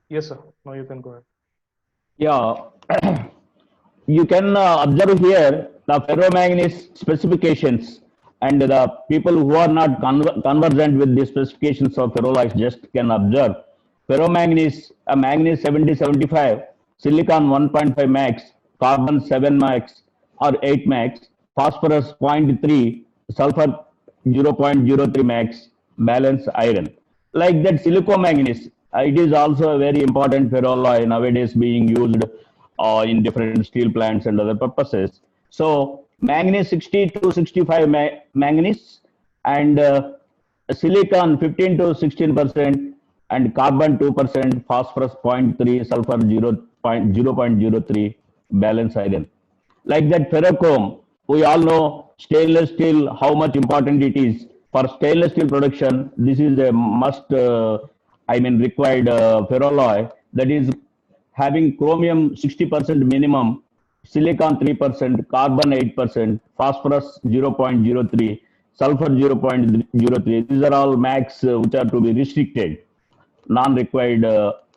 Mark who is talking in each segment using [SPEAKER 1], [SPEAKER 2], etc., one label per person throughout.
[SPEAKER 1] Yes, sir. Now you can go ahead.
[SPEAKER 2] Yeah, you can observe here the ferromanganese specifications, and the people who are not conversant with the specifications of ferroalloys just can observe ferromanganese, manganese 7075, silicon 1.5 max, carbon 7 max or 8 max, phosphorus zero point 0.3, sulfur 0.03 max, balance iron. Like that silicomanganese, it is also a very important ferroalloy nowadays being used in different steel plants and other purposes. So manganese 60 to 65 manganese, and silicon 15 to 16%, and carbon 2%, phosphorus zero point 0.3, sulfur 0.03, balance iron. Like that ferrochrome, we all know stainless steel, how much important it is. For stainless steel production, this is a must, required ferroalloy, that is having chromium 60% minimum, silicon 3%, carbon 8%, phosphorus 0.03, sulfur 0.03. These are all max which are to be restricted, non-required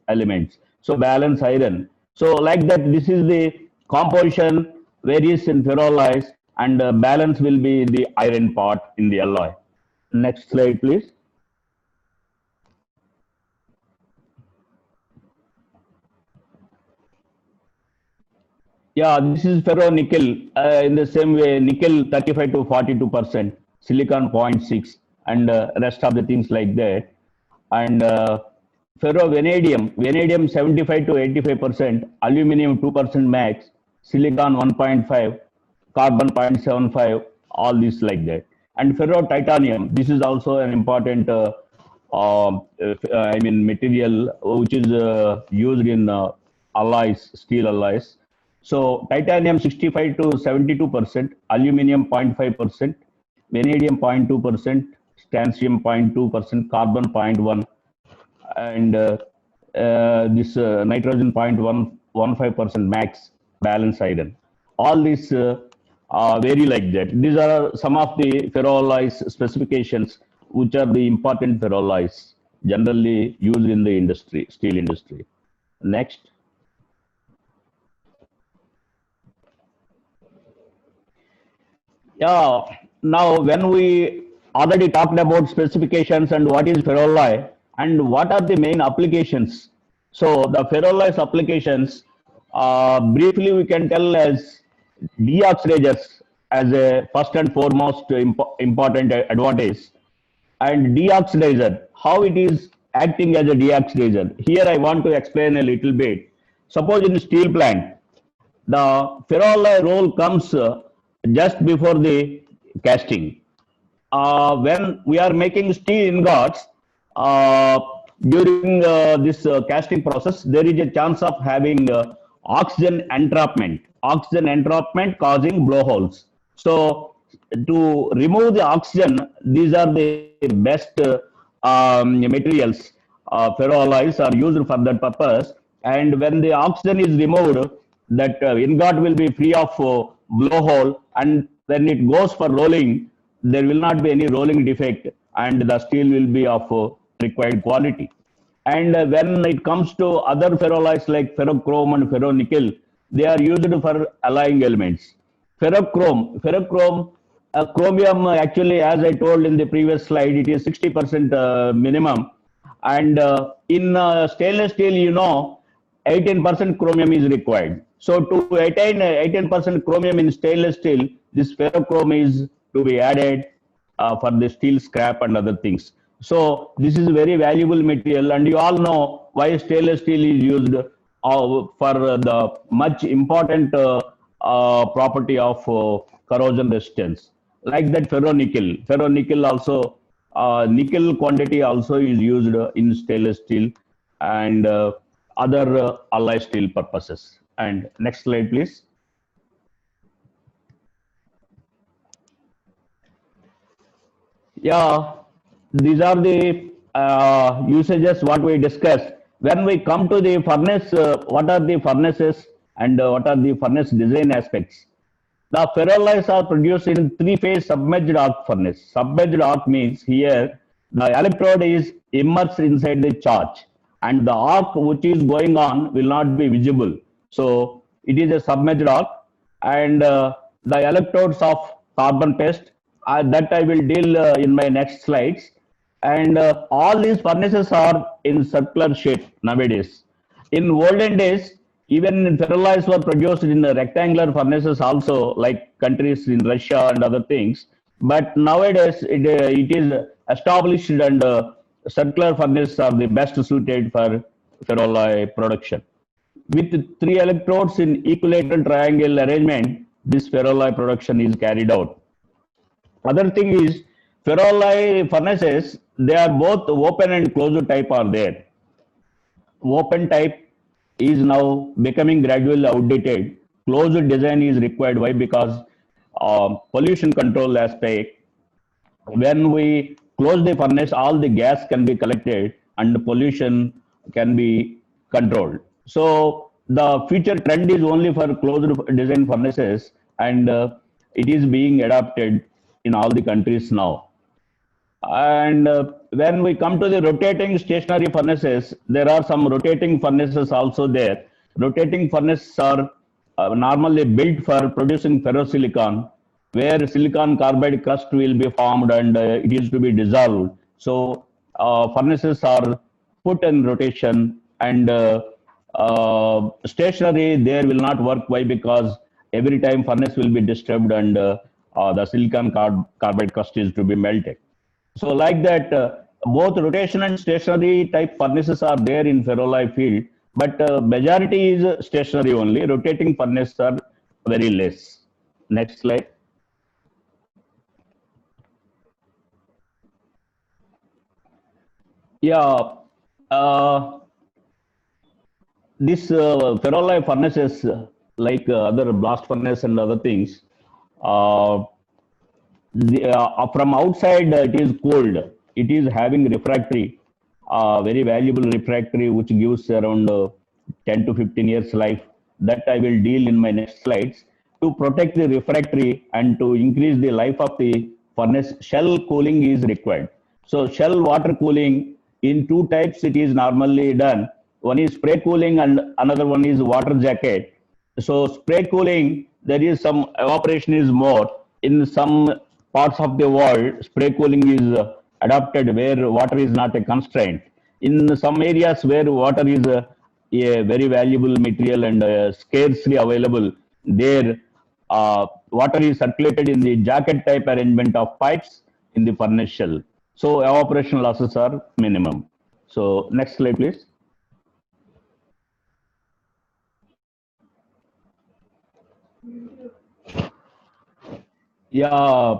[SPEAKER 2] elements. So balance iron. So like that, this is the composition varies in ferroalloys, and balance will be the iron part in the alloy. Next slide, please. Yeah, this is ferro-nickel. In the same way, nickel 35 to 42%, silicon zero point 0.6, and rest of the things like that. And ferro-vanadium, vanadium 75 to 85%, aluminum 2% max, silicon 1.5, carbon 0.75, all this like that. And ferro-titanium, this is also an important material which is used in alloys, steel alloys. So titanium 65 to 72%, aluminum 0.5%, vanadium 0.2%, strontium 0.2%, carbon 0.1, and this nitrogen 0.115% max, balance iron. All these vary like that. These are some of the ferroalloys specifications which are the important ferroalloys generally used in the industry, steel industry. Next. Yeah, now when we already talked about specifications and what is ferroalloy and what are the main applications. So the ferroalloys applications, briefly we can tell as deoxidizers as a first and foremost important advantage. And deoxidizer, how it is acting as a deoxidizer. Here I want to explain a little bit. Suppose in steel plant, the ferroalloy roll comes just before the casting. When we are making steel ingots, uh, during this casting process, there is a chance of having oxygen entrapment. Oxygen entrapment causing blowholes. So to remove the oxygen, these are the best materials. Ferroalloys are used for that purpose. And when the oxygen is removed, that ingot will be free of blowhole, and when it goes for rolling, there will not be any rolling defect, and the steel will be of required quality. And when it comes to other ferroalloys like ferrochrome and ferronickel, they are used for alloying elements. Ferrochrome, chromium actually, as I told in the previous slide, it is 60% minimum. And in stainless steel, 18% chromium is required. So to attain 18% chromium in stainless steel, this ferrochrome is to be added for the steel scrap and other things. So this is a very valuable material, and you all know why stainless steel is used for the much important property of corrosion resistance. Like that ferronickel also, nickel quantity also is used in stainless steel and other alloy steel purposes. And next slide, please. Yeah, these are the usages what we discussed. When we come to the furnace, what are the furnaces and what are the furnace design aspects? The ferroalloys are produced in three-phase submerged arc furnace. Submerged arc means here the electrode is immersed inside the charge. and the arc which is going on will not be visible. So it is a submerged arc, and the electrodes of carbon paste that I will deal in my next slides. And all these furnaces are in circular shape nowadays. In olden days, even ferroalloys were produced in rectangular furnaces also, like countries in Russia and other things. But nowadays, it is established, and circular furnaces are the best suited for ferroalloy production. With three electrodes in equilateral triangle arrangement, this ferroalloy production is carried out. Other thing is, ferroalloy furnaces, they are both open and closed type are there. Open type is now becoming gradually outdated. Closed design is required. Why? Because pollution control aspect. When we close the furnace, all the gas can be collected and the pollution can be controlled. So the future trend is only for closed design furnaces, and it is being adopted in all the countries now. And when we come to the rotating stationary furnaces, there are some rotating furnaces also there. Rotating furnaces are normally built for producing ferrosilicon, where silicon carbide crust will be formed and it is to be dissolved. So furnaces are put in rotation, and stationary there will not work. Why? Because every time furnace will be disturbed, and the silicon carbide crust is to be melted. So like that, both rotation and stationary type furnaces are there in ferroalloy field, but majority is stationary only. Rotating furnaces are very less. Next slide. Yeah, uh, this ferroalloy furnaces, like other blast furnace and other things, uh, from outside it is cold. It is having refractory, very valuable refractory, which gives around 10 to 15 years life. That I will deal in my next slides. To protect the refractory and to increase the life of the furnace, shell cooling is required. So shell water cooling in two types it is normally done. One is spray cooling and another one is water jacket. So spray cooling, there is some evaporation is more. In some parts of the world, spray cooling is adopted where water is not a constraint. In some areas where water is a very valuable material and scarcely available, there water is circulated in the jacket type arrangement of pipes in the furnace shell. So evaporation losses are minimum. So next slide, please. Yeah,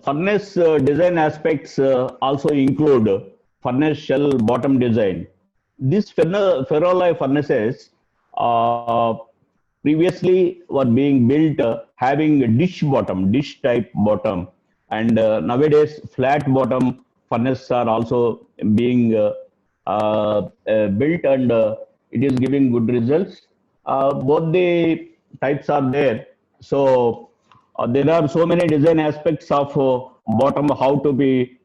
[SPEAKER 2] furnace design aspects also include furnace shell bottom design. These ferroalloy furnaces uh, previously were being built having a dish type bottom, and nowadays flat bottom furnaces are also being built, and it is giving good results. Both the types are there. So there are so many design aspects of bottom, how to be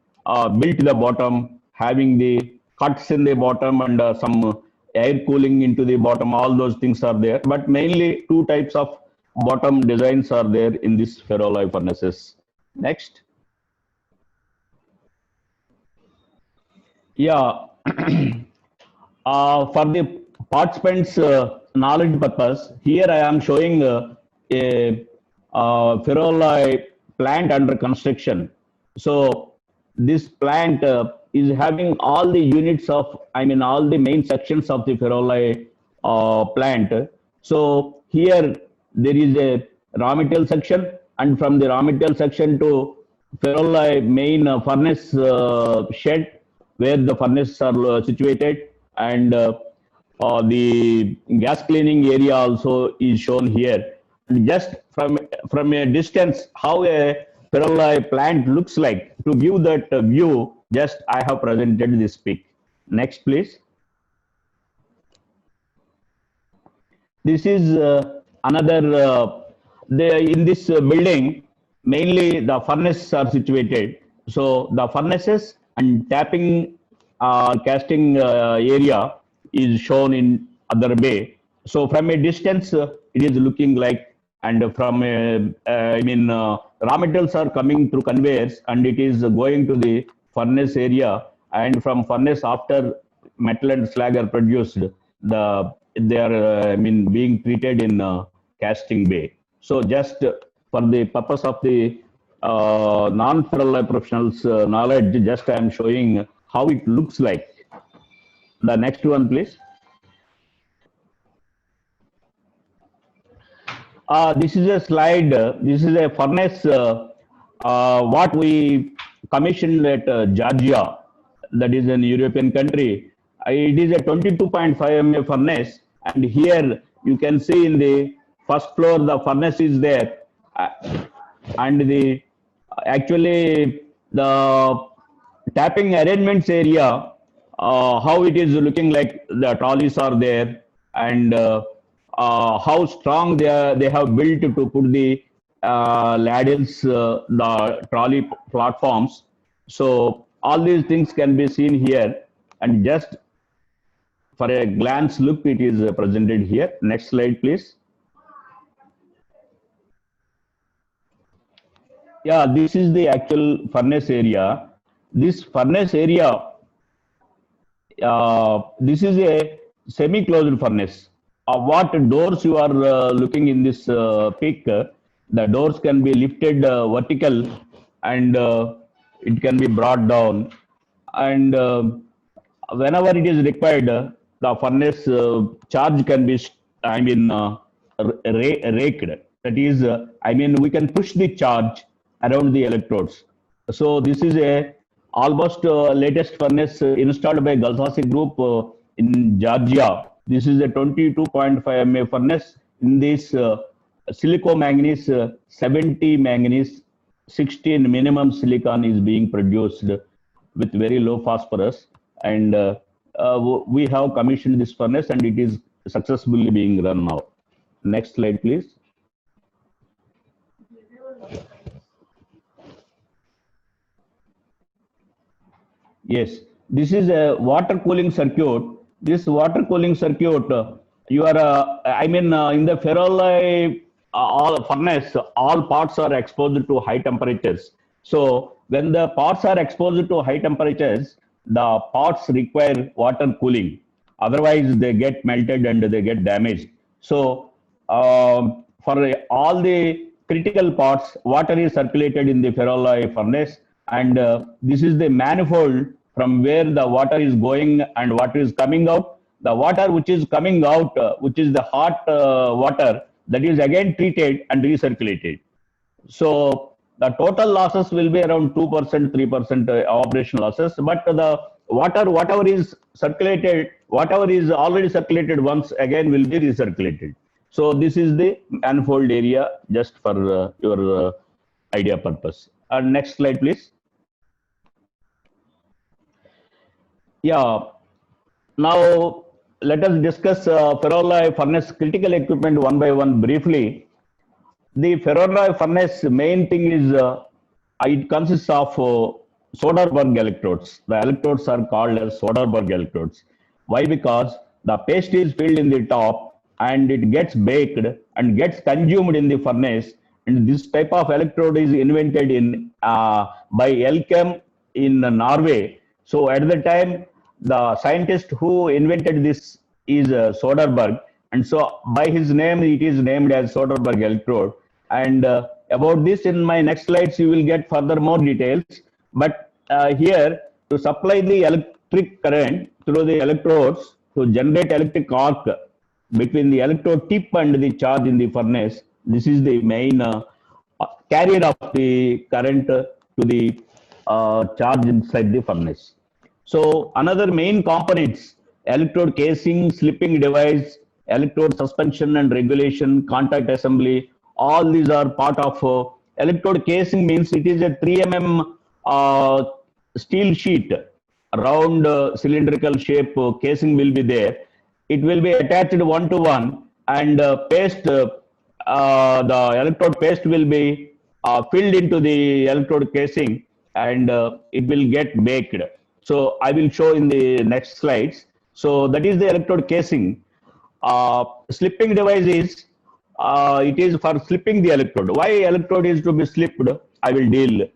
[SPEAKER 2] built the bottom, having the cuts in the bottom, and some air cooling into the bottom. All those things are there. But mainly two types of bottom designs are there in this ferroalloy furnaces. Next. Yeah. For the participants' knowledge purpose, here I am showing a ferroalloy plant under construction. So this plant is having all the units of, I mean, all the main sections of the ferroalloy plant. So here there is a raw material section, and from the raw material section to ferroalloy main furnace shed, where the furnaces are situated, and the gas cleaning area also is shown here. Just from a distance, how a ferroalloy plant looks like. To view that view, just I have presented this pic. Next, please. This is another, in this building, mainly the furnaces are situated. So the furnaces and tapping casting area is shown in other bay. So from a distance, it is looking like, and from raw materials are coming through conveyors, and it is going to the furnace area, and from furnace after metal and slag are produced, they are being treated in casting bay. So just for the purpose of the non-ferroalloy professionals knowledge, just I am showing how it looks like. The next one, please. This is a slide. This is a furnace. What we commissioned at Georgia, that is an European country. It is a 22.5 MA furnace, and here you can see in the first floor the furnace is there, and the actually the tapping arrangements area, how it is looking like the trolleys are there, and how strong they have built to put the ladles, the trolley platforms. So all these things can be seen here, and just for a glance look, it is presented here. Next slide, please. Yeah, this is the actual furnace area. This furnace area, this is a semi-closed furnace. What doors you are looking in this peak, the doors can be lifted vertical, and it can be brought down. And whenever it is required, the furnace charge can be, raked. That is, we can push the charge around the electrodes. So this is a almost latest furnace installed by Galsasi Group in Georgia. This is a 22.5 MA furnace. In this silico manganese, 70 manganese, 16 minimum silicon is being produced with very low phosphorus. And we have commissioned this furnace, and it is successfully being run now. Next slide, please. Yes, this is a water cooling circuit. This water cooling circuit, you are, in the ferroalloy all furnace, all parts are exposed to high temperatures. So when the parts are exposed to high temperatures, the parts require water cooling. Otherwise, they get melted and they get damaged. So for all the critical parts, water is circulated in the ferroalloy furnace, and this is the manifold from where the water is going and water is coming out. The water which is coming out, which is the hot water, that is again treated and recirculated. So the total losses will be around 2%, 3% operational losses, but the water, whatever is circulated, whatever is already circulated once, again will be recirculated. So this is the manifold area, just for your idea purpose. Next slide, please. Yeah. Now let us discuss ferroalloy furnace critical equipment one by one briefly. The ferroalloy furnace main thing is it consists of Soderberg electrodes. The electrodes are called as Soderberg electrodes. Why? Because the paste is filled in the top and it gets baked and gets consumed in the furnace. And this type of electrode is invented in by Elkem in Norway. So at the time, the scientist who invented this is Soderberg, and so by his name it is named as Soderberg electrode. And about this, in my next slides you will get further more details. But here, to supply the electric current through the electrodes to generate electric arc between the electrode tip and the charge in the furnace, this is the main carrier of the current to the charge inside the furnace. So another main components: electrode casing, slipping device, electrode suspension and regulation, contact assembly. All these are part of electrode casing. Means it is a 3 mm steel sheet, round cylindrical shape casing will be there. It will be attached one to one, and paste, the electrode paste will be filled into the electrode casing, and it will get baked. So I will show in the next slides. So that is the electrode casing. Slipping device is, it is for slipping the electrode. Why electrode is to be slipped, I will deal.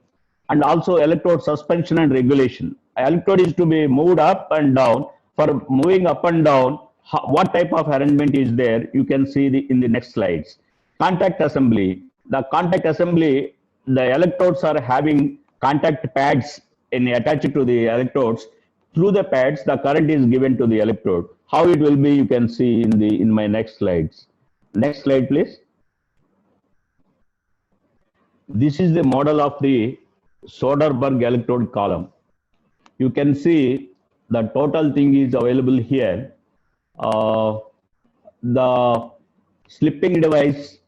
[SPEAKER 2] And also electrode suspension and regulation. Electrode is to be moved up and down. For moving up and down, what type of arrangement is there, you can see in the next slides. Contact assembly. The contact assembly, the electrodes are having contact pads attached to the electrodes. Through the pads, the current is given to the electrode. How it will be, you can see in my next slides. Next slide, please. This is the model of the Soderberg electrode column. You can see the total thing is available here. The slipping device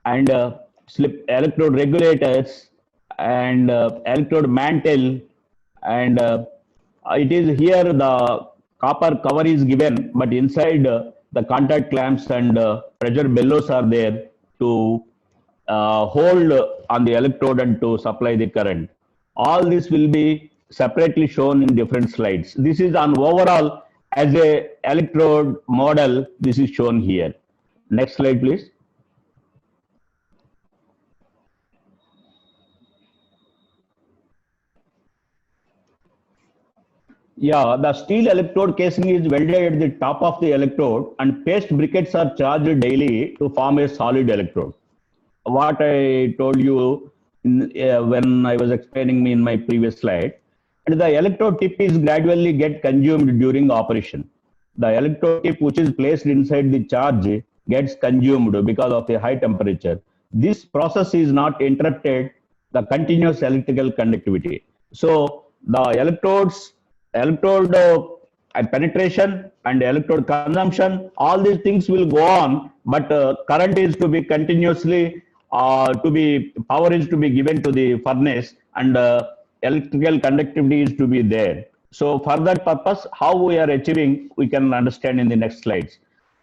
[SPEAKER 2] and electrode regulators and electrode mantle, and it is here the copper cover is given, but inside the contact clamps and pressure bellows are there to hold on the electrode and to supply the current. All this will be separately shown in different slides. This is on overall as a electrode model. This is shown here. Next slide, please. Yeah, the steel electrode casing is welded at the top of the electrode and paste briquettes are charged daily to form a solid electrode. What I told you when I was explaining in my previous slide. And the electrode tip is gradually get consumed during operation. The electrode tip which is placed inside the charge gets consumed because of the high temperature. This process is not interrupted the continuous electrical conductivity. So the electrode penetration and electrode consumption, all these things will go on, but current is to be continuously, power is to be given to the furnace, and electrical conductivity is to be there. So for that purpose, how we are achieving, we can understand in the next slides.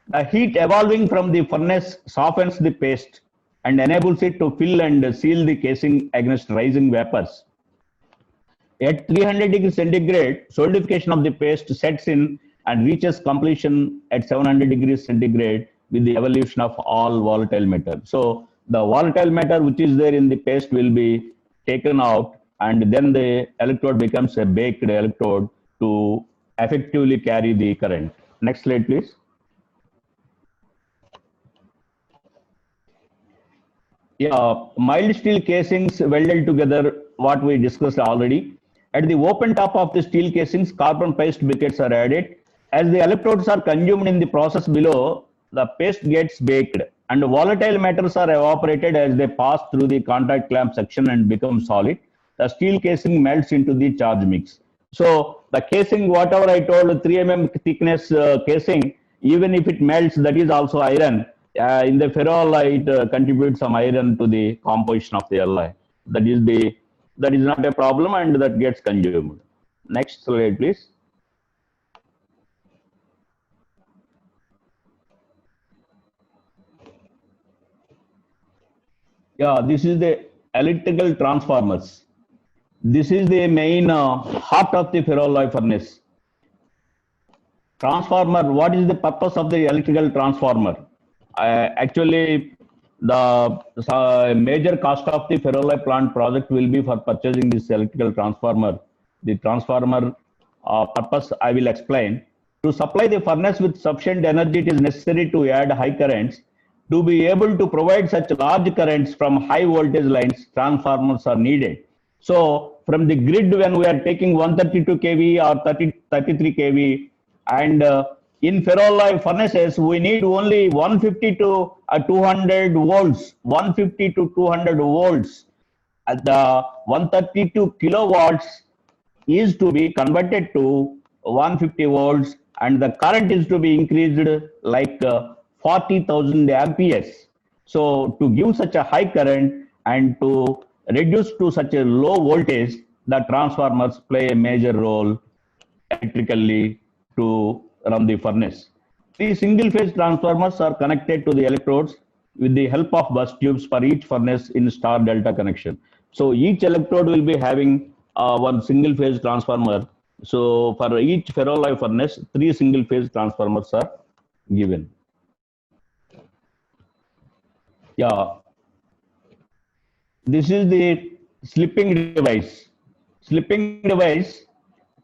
[SPEAKER 2] The heat evolving from the furnace softens the paste and enables it to fill and seal the casing against rising vapors. At 300 degrees centigrade, solidification of the paste sets in and reaches completion at 700 degrees centigrade with the evolution of all volatile matter. So the volatile matter which is there in the paste will be taken out, and then the electrode becomes a baked electrode to effectively carry the current. Next slide, please. Yeah, mild steel casings welded together, what we discussed already. At the open top of the steel casings, carbon paste briquettes are added. As the electrodes are consumed in the process below, the paste gets baked and volatile matters are evaporated as they pass through the contact clamp section and become solid. The steel casing melts into the charge mix. So the casing, whatever I told, 3 mm thickness casing, even if it melts, that is also iron. In the ferroalloy, it contributes some iron to the composition of the alloy. That is not a problem, and that gets consumed. Next slide, please. Yeah, this is the electrical transformers. This is the main heart of the ferroalloy furnace. Transformer, what is the purpose of the electrical transformer? Actually, the major cost of the ferroalloy plant project will be for purchasing this electrical transformer. The transformer purpose I will explain. To supply the furnace with sufficient energy, it is necessary to add high currents. To be able to provide such large currents from high voltage lines, transformers are needed. So from the grid, when we are taking 132 kV or 33 kV, and in ferroalloy furnaces, we need only 150 to 200 volts, 150 to 200 volts. At the 132 kilowatts is to be converted to 150 volts, and the current is to be increased like 40,000 amperes. So to give such a high current and to reduce to such a low voltage, the transformers play a major role electrically to run the furnace. Three single-phase transformers are connected to the electrodes with the help of bus tubes for each furnace in star-delta connection. So each electrode will be having one single-phase transformer So for each ferroalloy furnace, 3 single phase transformers are given. Yeah, this is the slipping device. Slipping device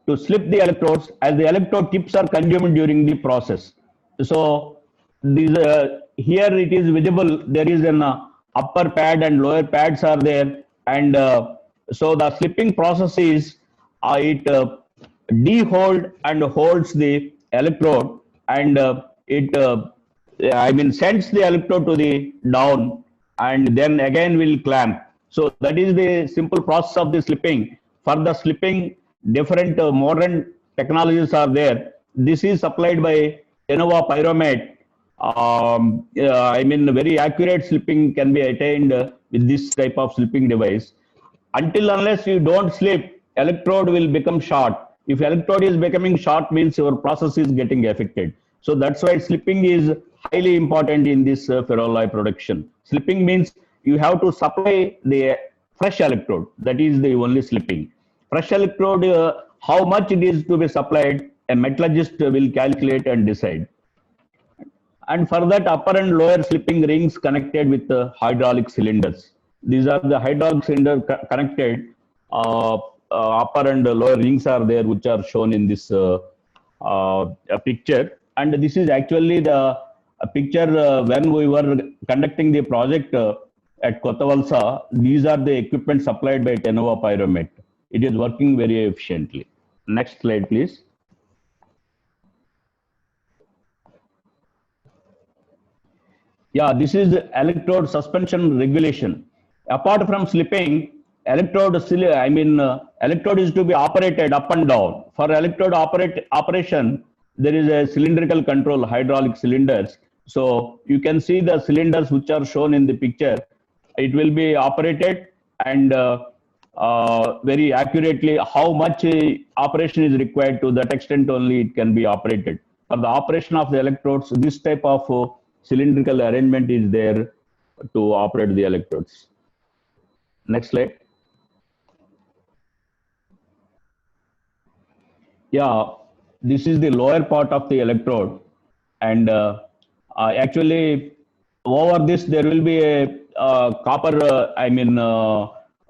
[SPEAKER 2] to slip the electrodes as the electrode tips are consumed during the process. So these here it is visible. There is an upper pad and lower pads are there, and so the slipping process is it dehold and holds the electrode, and it I mean sends the electrode to the down, and then again will clamp. So that is the simple process of the slipping. For the slipping, different modern technologies are there. This is supplied by Tenova Pyromet. I mean, very accurate slipping can be attained with this type of slipping device. Until unless you don't slip, electrode will become short. If electrode is becoming short, means your process is getting affected. So that's why slipping is highly important in this ferroalloy production. Slipping means you have to supply the fresh electrode. That is the only slipping. Fresh electrode, how much it is to be supplied, a metallurgist will calculate and decide. And for that, upper and lower slipping rings connected with the hydraulic cylinders. These are the hydraulic cylinder connected. Upper and lower rings are there, which are shown in this picture. And this is actually the picture when we were conducting the project at Kottavalsa. These are the equipment supplied by Tenova Pyromet. It is working very efficiently. Next slide, please. Yeah, this is electrode suspension regulation. Apart from slipping, electrode is to be operated up and down. For electrode operation, there is a cylindrical control, hydraulic cylinders. So you can see the cylinders which are shown in the picture. It will be operated, and very accurately how much operation is required, to that extent only it can be operated. For the operation of the electrodes, this type of cylindrical arrangement is there to operate the electrodes. Next slide. Yeah, this is the lower part of the electrode, and actually over this there will be a copper,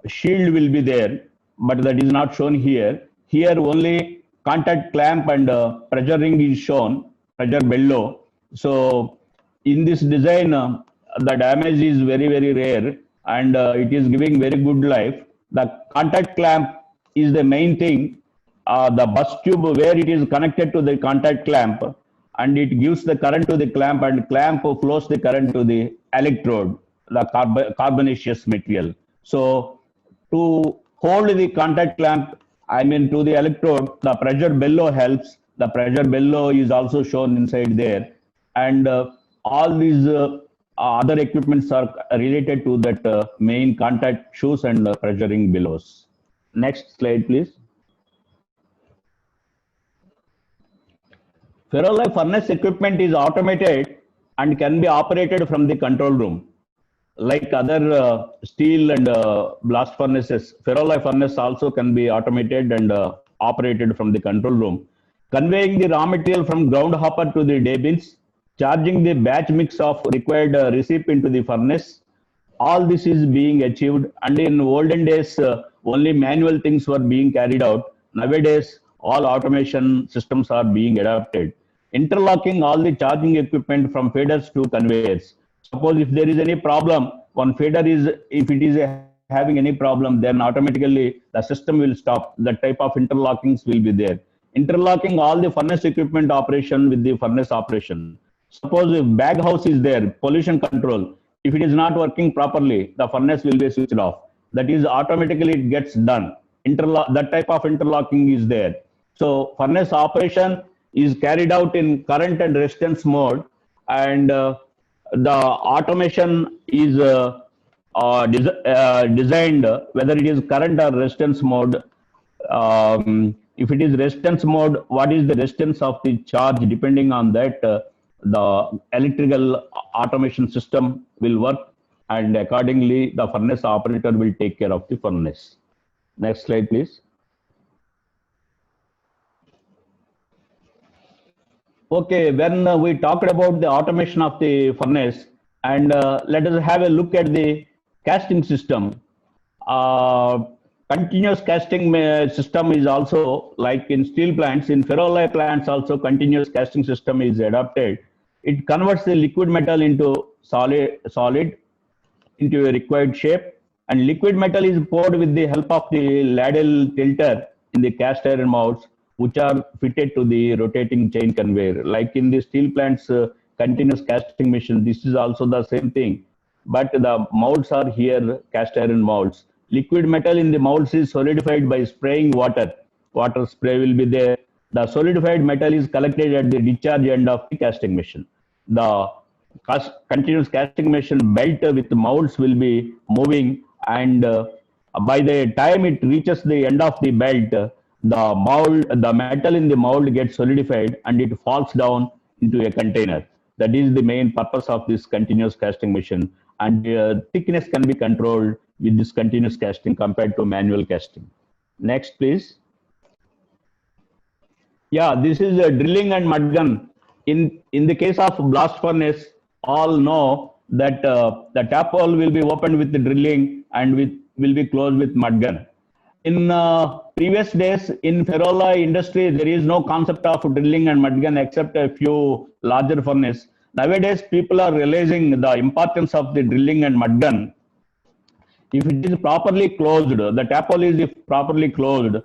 [SPEAKER 2] shield will be there, but that is not shown here. Here only contact clamp and pressure ring is shown, pressure bellow. So in this design, the damage is very rare, and it is giving very good life. The contact clamp is the main thing. The bus tube where it is connected to the contact clamp, and it gives the current to the clamp, and clamp flows the current to the electrode, the carbonaceous material. So to hold the contact clamp, to the electrode, the pressure bellow helps. The pressure bellow is also shown inside there, and all these other equipments are related to that main contact shoes and pressure ring bellows. Next slide, please. Ferroalloy furnace equipment is automated and can be operated from the control room. Like other steel and blast furnaces, ferroalloy furnace also can be automated and operated from the control room. Conveying the raw material from ground hopper to the day bins, charging the batch mix of required receipt into the furnace. All this is being achieved, and in olden days, only manual things were being carried out. Nowadays, all automation systems are being adapted. Interlocking all the charging equipment from feeders to conveyors. Suppose if there is any problem, one feeder is, if it is having any problem, then automatically the system will stop. That type of interlockings will be there. Interlocking all the furnace equipment operation with the furnace operation. Suppose if bag house is there, pollution control, if it is not working properly, the furnace will be switched off. That is automatically it gets done. That type of interlocking is there. So furnace operation is carried out in current and resistance mode, and the automation is designed whether it is current or resistance mode. If it is resistance mode, what is the resistance of the charge? Depending on that, the electrical automation system will work, and accordingly the furnace operator will take care of the furnace. Next slide, please. Okay, when we talked about the automation of the furnace, and let us have a look at the casting system. Uh, Continuous casting system is also like in steel plants, in ferroalloy plants also continuous casting system is adopted. It converts the liquid metal into solid into a required shape, and liquid metal is poured with the help of the ladle tilter in the cast iron molds, which are fitted to the rotating chain conveyor. Like in the steel plants, continuous casting machine, this is also the same thing, but the molds are here cast iron molds. Liquid metal in the molds is solidified by spraying water. Water spray will be there. The solidified metal is collected at the discharge end of the casting machine. The continuous casting machine belt with molds will be moving, and by the time it reaches the end of the belt, the metal in the mold gets solidified and it falls down into a container. That is the main purpose of this continuous casting machine, and thickness can be controlled with this continuous casting compared to manual casting. Next, please. Yeah, this is a drilling and mud gun. In the case of blast furnace, all know that the tap hole will be opened with the drilling and will be closed with mud gun. In previous days, in ferroalloy industry, there is no concept of drilling and mud gun except a few larger furnace. Nowadays, people are realizing the importance of the drilling and mud gun. If it is properly closed, the tap hole is if properly closed,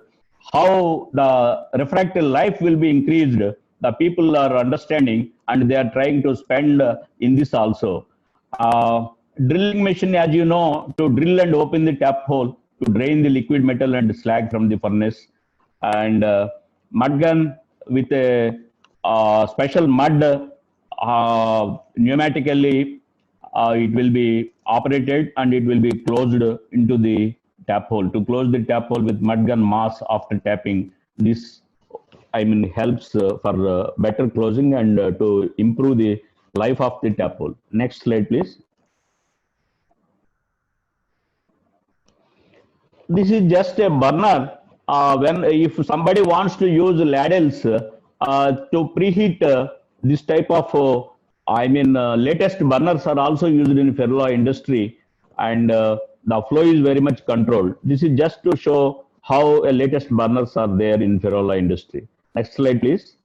[SPEAKER 2] how the refractive life will be increased, the people are understanding and they are trying to spend in this also. Drilling machine, as you know, to drill and open the tap hole to drain the liquid metal and slag from the furnace, and mud gun with a special mud pneumatically it will be operated and it will be closed into the tap hole. To close the tap hole with mud gun mass after tapping, this helps for better closing and to improve the life of the tap hole. Next slide, please. This is just a burner. When if somebody wants to use ladles to preheat this type of latest burners are also used in ferroalloy industry, and the flow is very much controlled. This is just to show how a latest burners are there in ferroalloy industry. Next slide, please.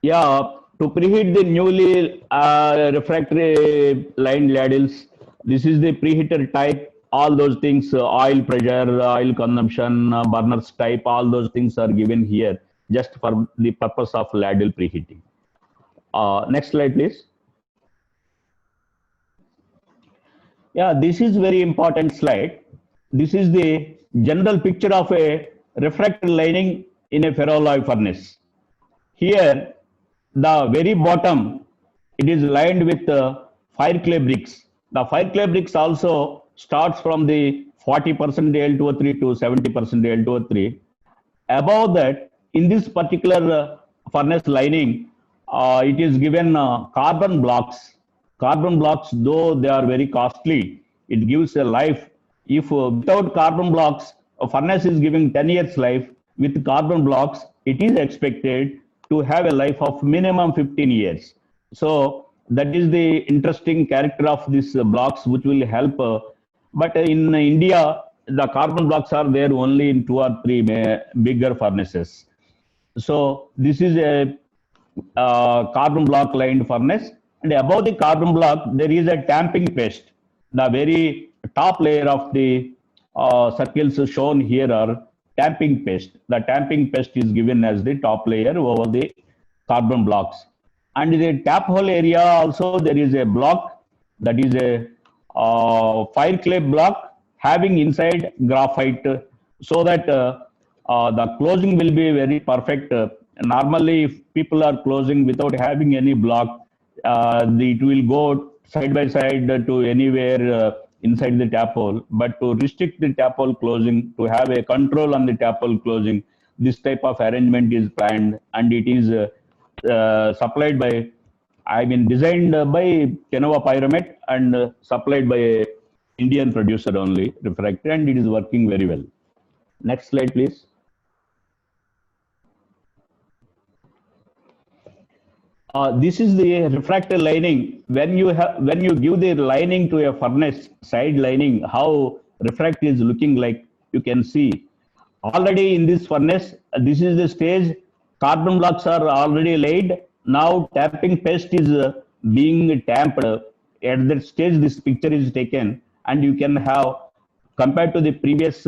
[SPEAKER 2] Yeah, to preheat the newly refractory lined ladles, this is the preheater type. All those things, oil pressure, oil consumption, burners type, all those things are given here just for the purpose of ladle preheating. Next slide, please. Yeah, this is very important slide. This is the general picture of a refractory lining in a ferroalloy furnace. Here, the very bottom, it is lined with fire clay bricks. The fire clay bricks also starts from the 40% Al2O3 to 70% Al2O3. Above that, in this particular furnace lining, it is given carbon blocks. Carbon blocks, though they are very costly, it gives a life. If without carbon blocks, a furnace is giving 10 years life. With carbon blocks, it is expected to have a life of minimum 15 years. So that is the interesting character of these blocks, which will help. But in India, the carbon blocks are there only in 2 or 3 bigger furnaces. So this is a carbon block lined furnace, and above the carbon block there is a tamping paste. The very top layer of the circles shown here are tamping paste. The tamping paste is given as the top layer over the carbon blocks. And the tap hole area also there is a block, that is a fire clay block having inside graphite, so that the closing will be very perfect. Normally, if people are closing without having any block, it will go side by side to anywhere inside the tap hole. But to restrict the tap hole closing, to have a control on the tap hole closing, this type of arrangement is planned, and it is supplied by, designed by Kenova Pyromet and supplied by a Indian producer only, refractory, and it is working very well. Next slide, please. This is the refractor lining. When you give the lining to a furnace, side lining, how refractor is looking like, you can see. Already in this furnace, this is the stage, carbon blocks are already laid. Now tapping paste is being tamped. At that stage, this picture is taken, and you can have, compared to the previous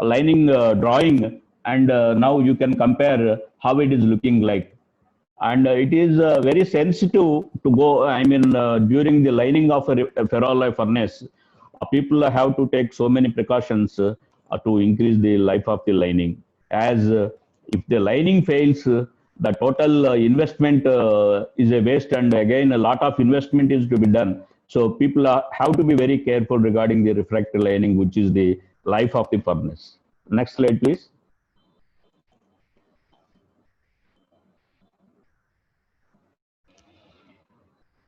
[SPEAKER 2] lining drawing, and now you can compare how it is looking like. And it is very sensitive to go, I mean, during the lining of a ferroalloy furnace, people have to take so many precautions to increase the life of the lining, as if the lining fails, the total investment is a waste, and again a lot of investment is to be done. So people have to be very careful regarding the refractory lining, which is the life of the furnace. Next slide, please.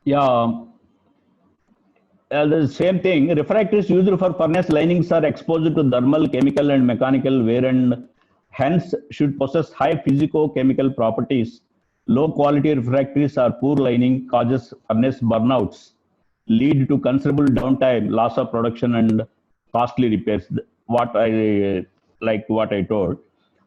[SPEAKER 2] Yeah, the same thing. Refractories used for furnace linings are exposed to thermal, chemical, and mechanical wear, and hence should possess high physico-chemical properties. Low quality refractories or poor lining causes furnace burnouts, lead to considerable downtime, loss of production, and costly repairs. What I told.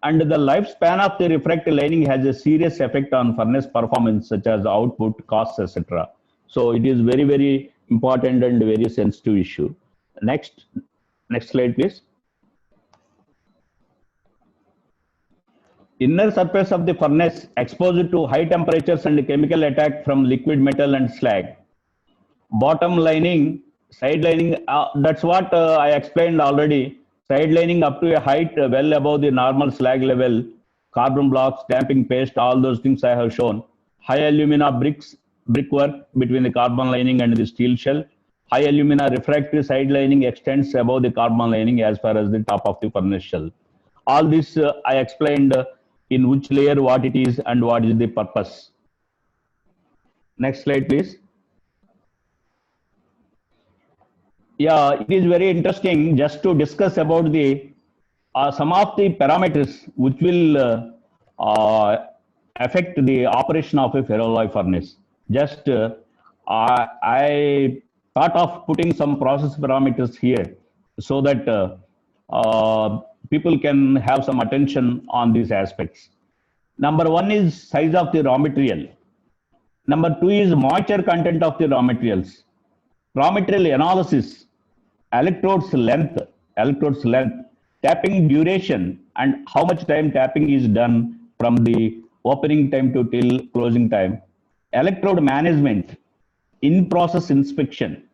[SPEAKER 2] And the lifespan of the refractory lining has a serious effect on furnace performance, such as output, costs, etc. So it is very, very important and very sensitive issue. Next, next slide, please. Inner surface of the furnace exposed to high temperatures and chemical attack from liquid metal and slag. Bottom lining, side lining, that's what I explained already. Side lining up to a height well above the normal slag level, carbon blocks, damping paste, all those things I have shown. High alumina brickwork between the carbon lining and the steel shell. High alumina refractory side lining extends above the carbon lining as far as the top of the furnace shell. All this I explained in which layer what it is and what is the purpose. Next slide, please. Yeah, it is very interesting just to discuss about the some of the parameters which will affect the operation of a ferroalloy furnace. Just I thought of putting some process parameters here so that people can have some attention on these aspects. Number one is size of the raw material. Number two is moisture content of the raw materials. Raw material analysis, electrodes length, tapping duration, and how much time tapping is done from the opening time to till closing time. Electrode management, in-process inspection,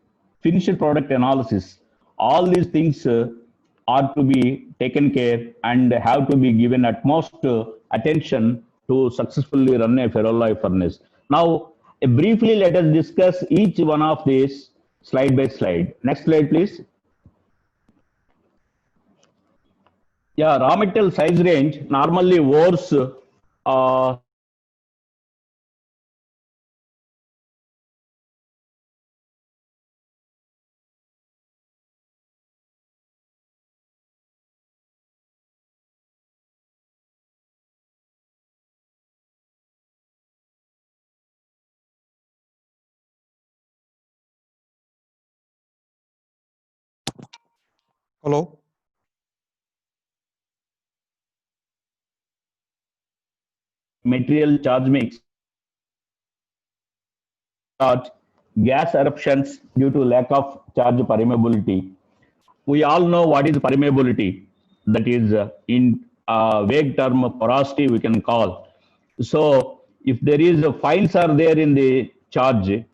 [SPEAKER 2] finished product analysis. All these things are to be taken care and have to be given utmost attention to successfully run a ferroalloy furnace. Now, briefly, let us discuss each one of these slide by slide. Next slide, please. Yeah, raw material size range normally ores
[SPEAKER 1] Hello.
[SPEAKER 2] material charge mix, charge, gas eruptions due to lack of charge permeability. We all know what is permeability. That is in vague term porosity we can call. So if there is fines are there in the charge,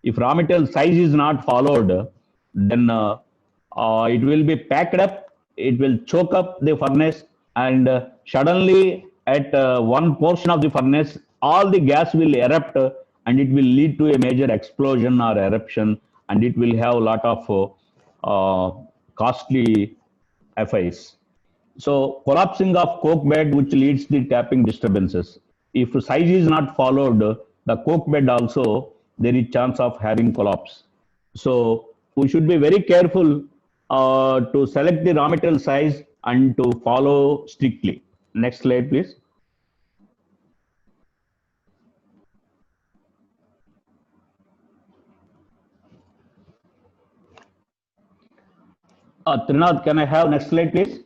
[SPEAKER 2] if raw material size is not followed, then it will be packed up, it will choke up the furnace, and suddenly at one portion of the furnace, all the gas will erupt and it will lead to a major explosion or eruption, and it will have a lot of costly FIs. So collapsing of coke bed, which leads to tapping disturbances. If size is not followed, the coke bed also there is chance of having collapse. So we should be very careful to select the raw material size and to follow strictly. Next slide, please. Trinath, can I have next slide, please?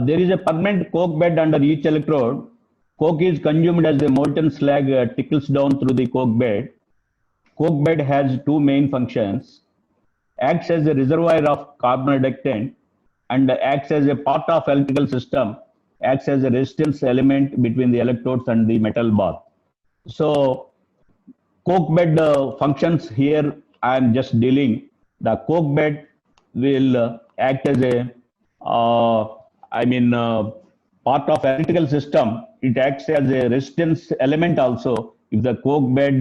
[SPEAKER 2] There is a permanent coke bed under each electrode. Coke is consumed as the molten slag trickles down through the coke bed. Coke bed has two main functions: acts as a reservoir of carbon reductant and acts as a part of electrical system, acts as a resistance element between the electrodes and the metal bath. So coke bed functions here. I am just dealing. The coke bed will act as a, part of electrical system. It acts as a resistance element also. If the coke bed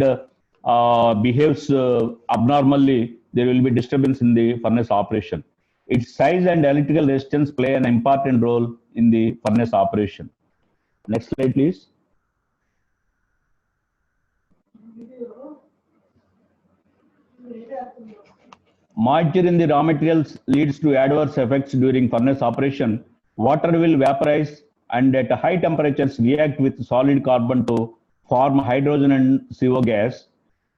[SPEAKER 2] behaves abnormally, there will be disturbance in the furnace operation. Its size and electrical resistance play an important role in the furnace operation. Next slide, please. Moisture in the raw materials leads to adverse effects during furnace operation. Water will vaporize and at high temperatures react with solid carbon to form hydrogen and CO gas.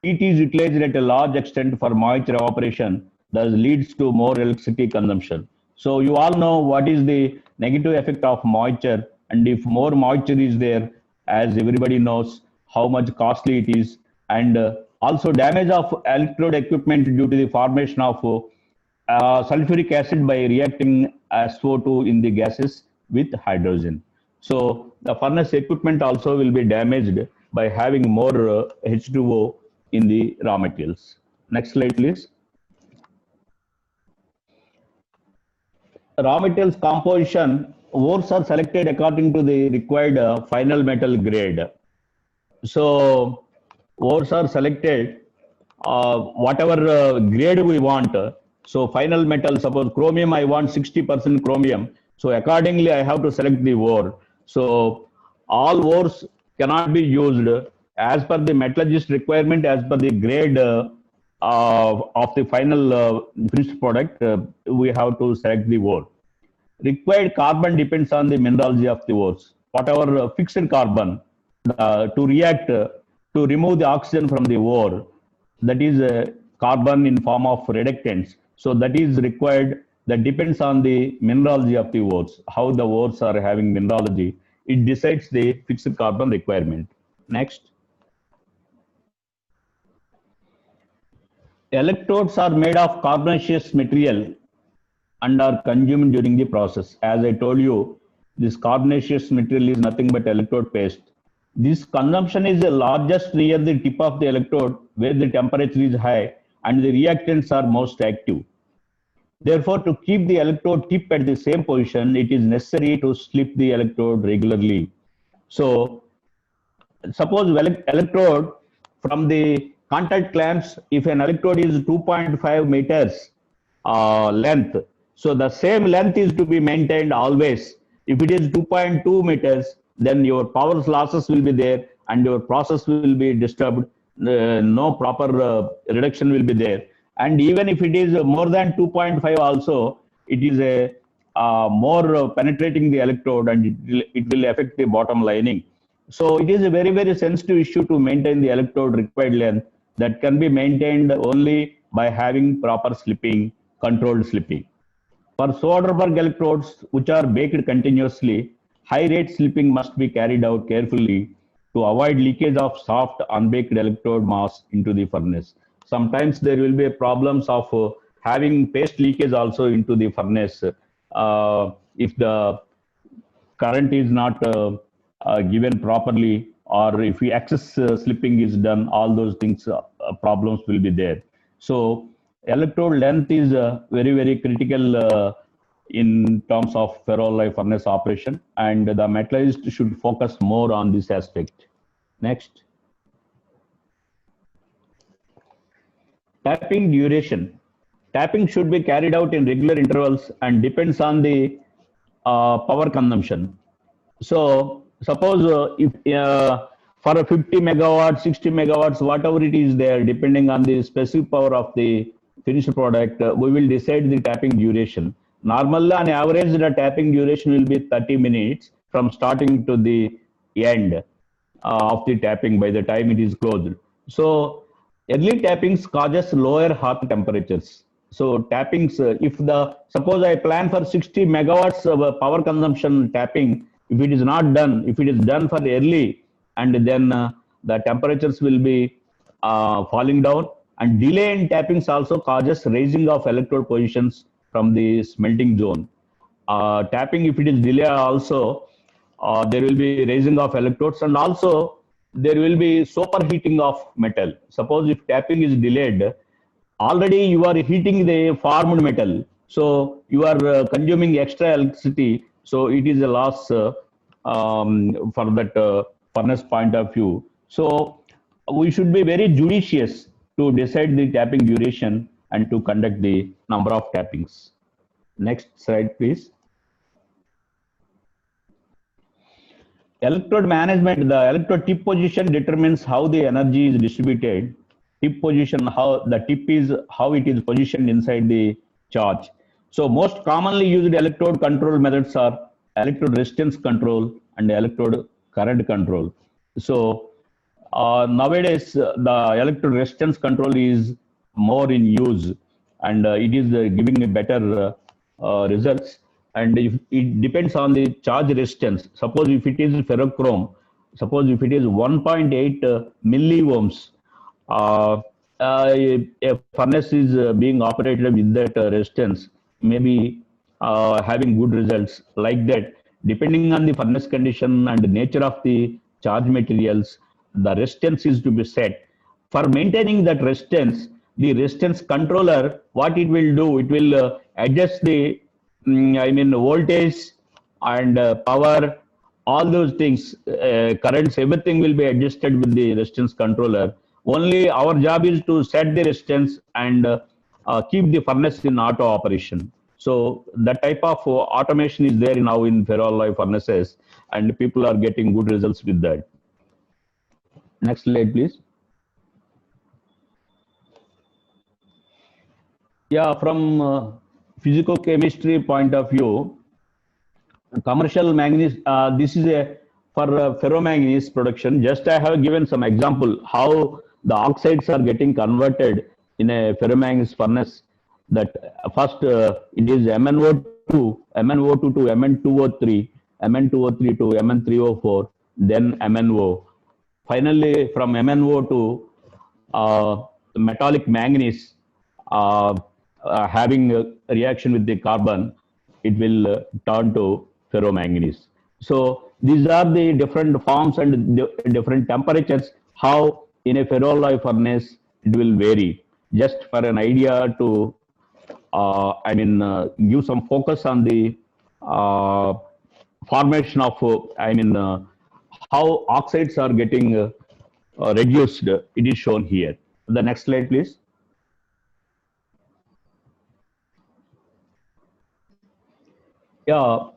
[SPEAKER 2] Heat is utilized at a large extent for moisture evaporation, thus leads to more electricity consumption. So you all know what is the negative effect of moisture, and if more moisture is there, as everybody knows, how much costly it is, and also damage of electrode equipment due to the formation of sulfuric acid by reacting SO2 in the gases with hydrogen. So the furnace equipment also will be damaged by having more H2O in the raw materials. Next slide, please. Raw materials composition, ores are selected according to the required final metal grade. So ores are selected whatever grade we want. So final metal, suppose chromium, I want 60% chromium. So accordingly, I have to select the ore. So all ores cannot be used as per the metallurgist requirement, as per the grade of the final finished product. We have to select the ore. Required carbon depends on the mineralogy of the ores. Whatever fixed carbon to react to remove the oxygen from the ore, that is carbon in form of reductants. So that is required. That depends on the mineralogy of the ores. How the ores are having mineralogy, it decides the fixed carbon requirement. Next. Electrodes are made of carbonaceous material and are consumed during the process. As I told you, this carbonaceous material is nothing but electrode paste. This consumption is the largest near the tip of the electrode, where the temperature is high and the reactants are most active. Therefore, to keep the electrode tip at the same position, it is necessary to slip the electrode regularly. So, suppose electrode from the contact clamps, if an electrode is 2.5 meters length, so the same length is to be maintained always. If it is 2.2 meters, then your power losses will be there and your process will be disturbed. No proper reduction will be there. And even if it is more than 2.5 also, it is a more penetrating the electrode, and it will affect the bottom lining. So it is a very, very sensitive issue to maintain the electrode required length. That can be maintained only by having proper slipping, controlled slipping. For Soderberg electrodes, which are baked continuously, high rate slipping must be carried out carefully to avoid leakage of soft unbaked electrode mass into the furnace. Sometimes there will be problems of having paste leakage also into the furnace if the current is not given properly, or if excess slipping is done. All those things, problems will be there. So electrode length is very, very critical in terms of ferroalloy furnace operation, and the metallurgist should focus more on this aspect. Next. Tapping duration. Tapping should be carried out in regular intervals and depends on the power consumption. So suppose if for a 50 megawatts, 60 megawatts, whatever it is there, depending on the specific power of the finished product, we will decide the tapping duration. Normally, on average, the tapping duration will be 30 minutes from starting to the end of the tapping by the time it is closed. So early tappings causes lower hearth temperatures. So tappings, if the suppose I plan for 60 megawatts of power consumption tapping, if it is not done, if it is done for early, and then the temperatures will be falling down, and delay in tappings also causes raising of electrode positions from the smelting zone. Tapping, if it is delay also, there will be raising of electrodes, and also there will be superheating of metal. Suppose if tapping is delayed, already you are heating the formed metal, so you are consuming extra electricity, so it is a loss for that furnace point of view. So we should be very judicious to decide the tapping duration and to conduct the number of tappings. Next slide, please. Electrode management, the electrode tip position determines how the energy is distributed. Tip position, how the tip is, how it is positioned inside the charge. So most commonly used electrode control methods are electrode resistance control and electrode current control. So nowadays the electrode resistance control is more in use, and it is giving a better results. And if it depends on the charge resistance. Suppose if it is ferrochrome, suppose if it is 1.8 milliohms, a furnace is being operated with that resistance, maybe having good results like that. Depending on the furnace condition and the nature of the charge materials, the resistance is to be set. For maintaining that resistance, the resistance controller, what it will do, it will adjust the voltage and power, all those things, currents, everything will be adjusted with the resistance controller. Only our job is to set the resistance and keep the furnace in auto operation. So that type of automation is there now in ferroalloy furnaces, and people are getting good results with that. Next slide, please. Yeah, from physicochemistry point of view, commercial manganese, this is a for ferromanganese production. Just I have given some example how the oxides are getting converted in a ferromanganese furnace. That first it is MnO2 to Mn2O3, Mn2O3 to Mn3O4, then MnO. Finally, from MnO to metallic manganese, having a reaction with the carbon, it will turn to ferromanganese. So these are the different forms and different temperatures, how in a ferroalloy furnace it will vary. Just for an idea to, give some focus on the formation of, how oxides are getting reduced, it is shown here. The next slide, please. Yeah,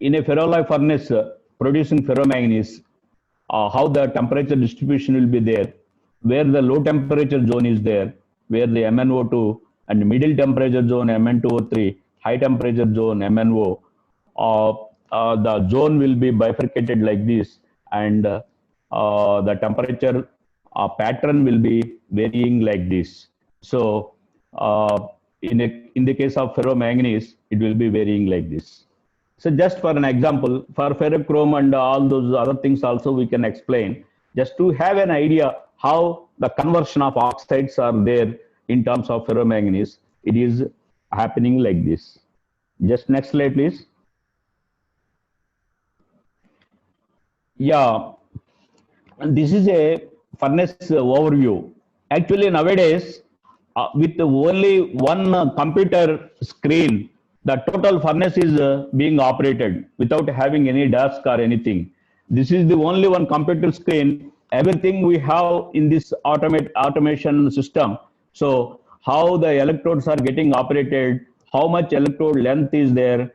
[SPEAKER 2] in a ferroalloy furnace producing ferromanganese, how the temperature distribution will be there, where the low temperature zone is there, where the MnO2, and middle temperature zone Mn2O3, high temperature zone MnO. The zone will be bifurcated like this, and the temperature pattern will be varying like this. So in the case of ferromanganese, it will be varying like this. So just for an example, for ferrochrome and all those other things also we can explain, just to have an idea how the conversion of oxides are there in terms of ferromanganese. It is happening like this. Just next slide, please. Yeah, and this is a furnace overview. Actually, nowadays, with only one computer screen, the total furnace is being operated without having any desk or anything. This is the only one computer screen. Everything we have in this automation system. So how the electrodes are getting operated, how much electrode length is there,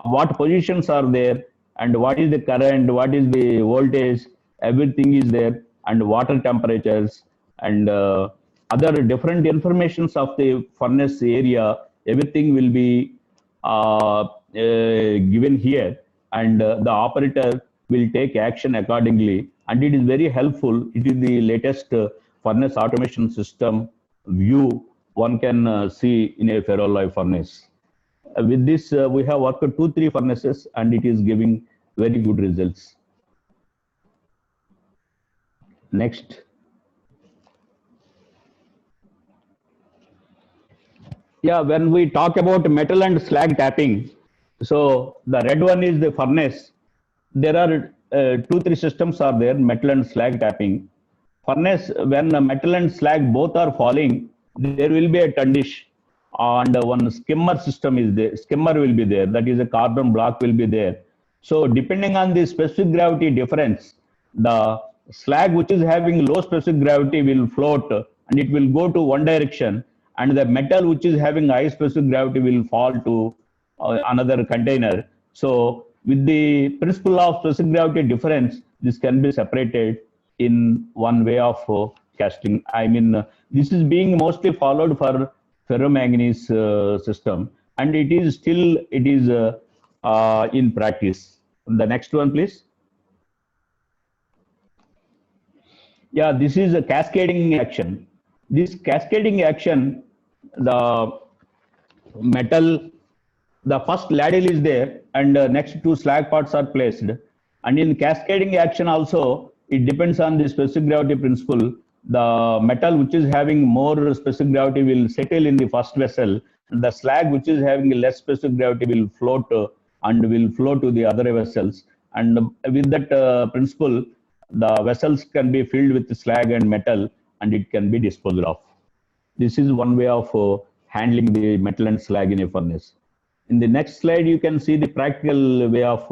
[SPEAKER 2] what positions are there, and what is the current, what is the voltage, everything is there, and water temperatures and other different informations of the furnace area, everything will be given here, and the operator will take action accordingly. And it is very helpful. It is the latest furnace automation system view one can see in a ferroalloy furnace. With this, we have worked 2-3 furnaces, and it is giving very good results. Next. Yeah, when we talk about metal and slag tapping, so the red one is the furnace. There are 2-3 systems are there, metal and slag tapping. Furnace, when metal and slag both are falling, there will be a tundish, and one skimmer system is there. Skimmer will be there. That is a carbon block will be there. So depending on the specific gravity difference, the slag which is having low specific gravity will float and it will go to one direction, and the metal which is having high specific gravity will fall to another container. So with the principle of specific gravity difference, this can be separated in one way of casting. I mean, this is being mostly followed for ferromanganese system, and it is still in practice. The next one, please. Yeah, this is a cascading action. This cascading action, the metal, the first ladle is there, and next two slag parts are placed. And in cascading action also, it depends on the specific gravity principle. The metal which is having more specific gravity will settle in the first vessel. The slag which is having less specific gravity will float and will flow to the other vessels. And with that principle, the vessels can be filled with slag and metal, and it can be disposed of. This is one way of handling the metal and slag in a furnace. In the next slide, you can see the practical way of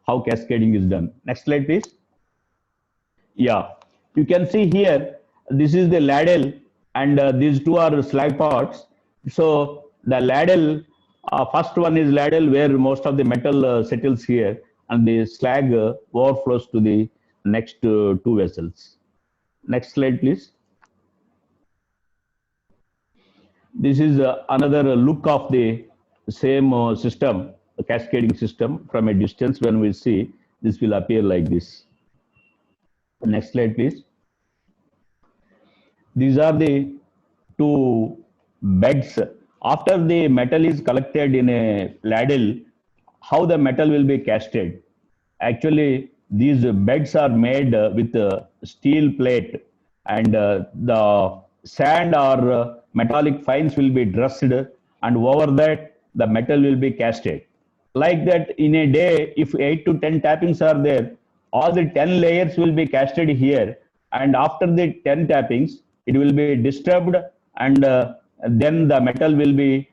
[SPEAKER 2] how cascading is done. Next slide, please. Yeah, you can see here, this is the ladle, and these two are slag parts. So the ladle, first one is ladle where most of the metal settles here, and the slag overflows to the next two vessels. Next slide, please. This is another look of the same system, a cascading system. From a distance, when we see, this will appear like this. Next slide, please. These are the two beds. After the metal is collected in a ladle, how the metal will be casted? Actually, these beds are made with steel plate, and the sand or metallic fines will be dressed, and over that the metal will be casted. Like that, in a day, if 8 to 10 tappings are there, all the 10 layers will be casted here, and after the 10 tappings, it will be disturbed, and then the metal will be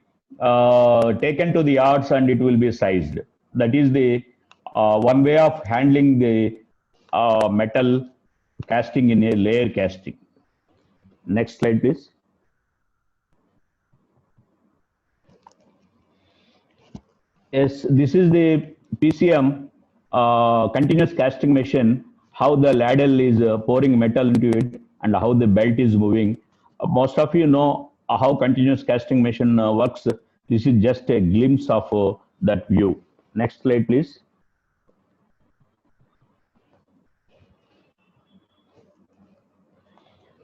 [SPEAKER 2] taken to the yards and it will be sized. That is the one way of handling the metal casting in a layer casting. Next slide, please. Yes, this is the PCM continuous casting machine, how the ladle is pouring metal into it and how the belt is moving. Most of you know how continuous casting machine works. This is just a glimpse of that view. Next slide, please.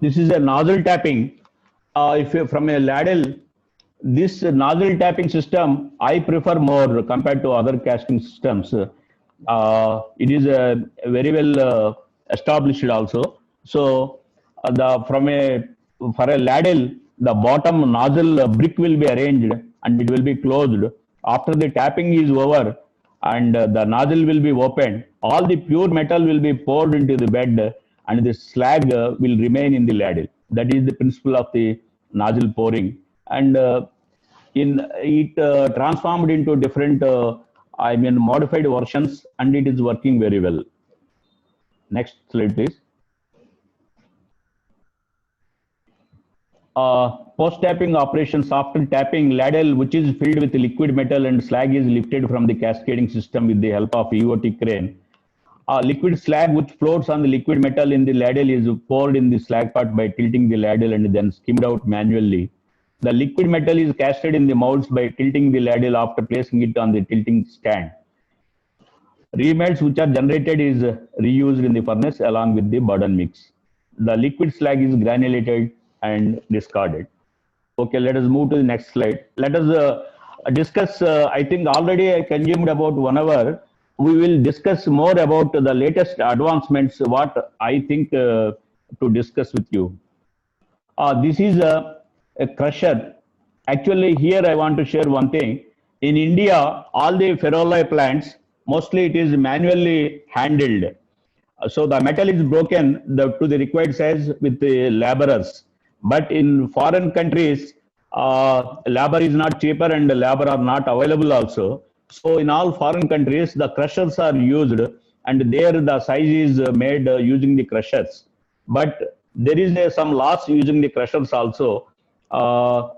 [SPEAKER 2] This is a nozzle tapping. If you're from a ladle, this nozzle tapping system, I prefer more compared to other casting systems. It is very well established also. So for a ladle, the bottom nozzle brick will be arranged and it will be closed. After the tapping is over and the nozzle will be opened, all the pure metal will be poured into the bed and the slag will remain in the ladle. That is the principle of the nozzle pouring. And it transformed into different, modified versions, and it is working very well. Next slide, please. Post-tapping operations after tapping ladle, which is filled with liquid metal and slag, is lifted from the cascading system with the help of EOT crane. Liquid slag which floats on the liquid metal in the ladle is poured in the slag pot by tilting the ladle and then skimmed out manually. The liquid metal is casted in the molds by tilting the ladle after placing it on the tilting stand. Remelts which are generated is reused in the furnace along with the burden mix. The liquid slag is granulated and discarded. Okay, let us move to the next slide. Let us discuss, I think already I consumed about 1 hour. We will discuss more about the latest advancements, what I think to discuss with you. This is a crusher. Actually, here I want to share one thing. In India, all the ferroalloy plants, mostly it is manually handled. So the metal is broken to the required size with the laborers. But in foreign countries, labor is not cheaper and labor are not available also. So in all foreign countries, the crushers are used and there the size is made using the crushers. But there is some loss using the crushers also.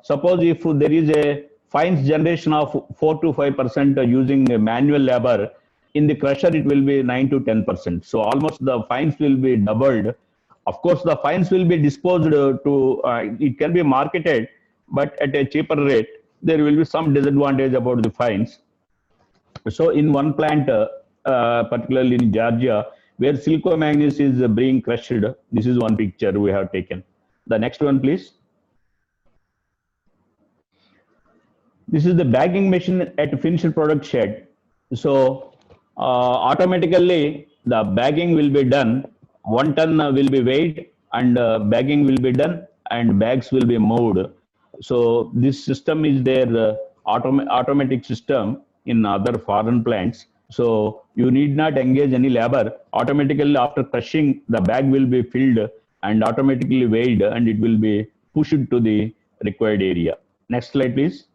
[SPEAKER 2] Suppose if there is a fines generation of 4 to 5% using manual labor, in the crusher it will be 9 to 10%. So almost the fines will be doubled. Of course, the fines will be disposed it can be marketed, but at a cheaper rate. There will be some disadvantage about the fines. So in one plant, particularly in Georgia, where silicomanganese is being crushed, this is one picture we have taken. The next one, please. This is the bagging machine at finished product shed. So automatically the bagging will be done. 1 ton will be weighed and bagging will be done and bags will be moved. So this system is their automatic system in other foreign plants. So you need not engage any labor. Automatically after crushing, the bag will be filled and automatically weighed and it will be pushed to the required area. Next slide, please.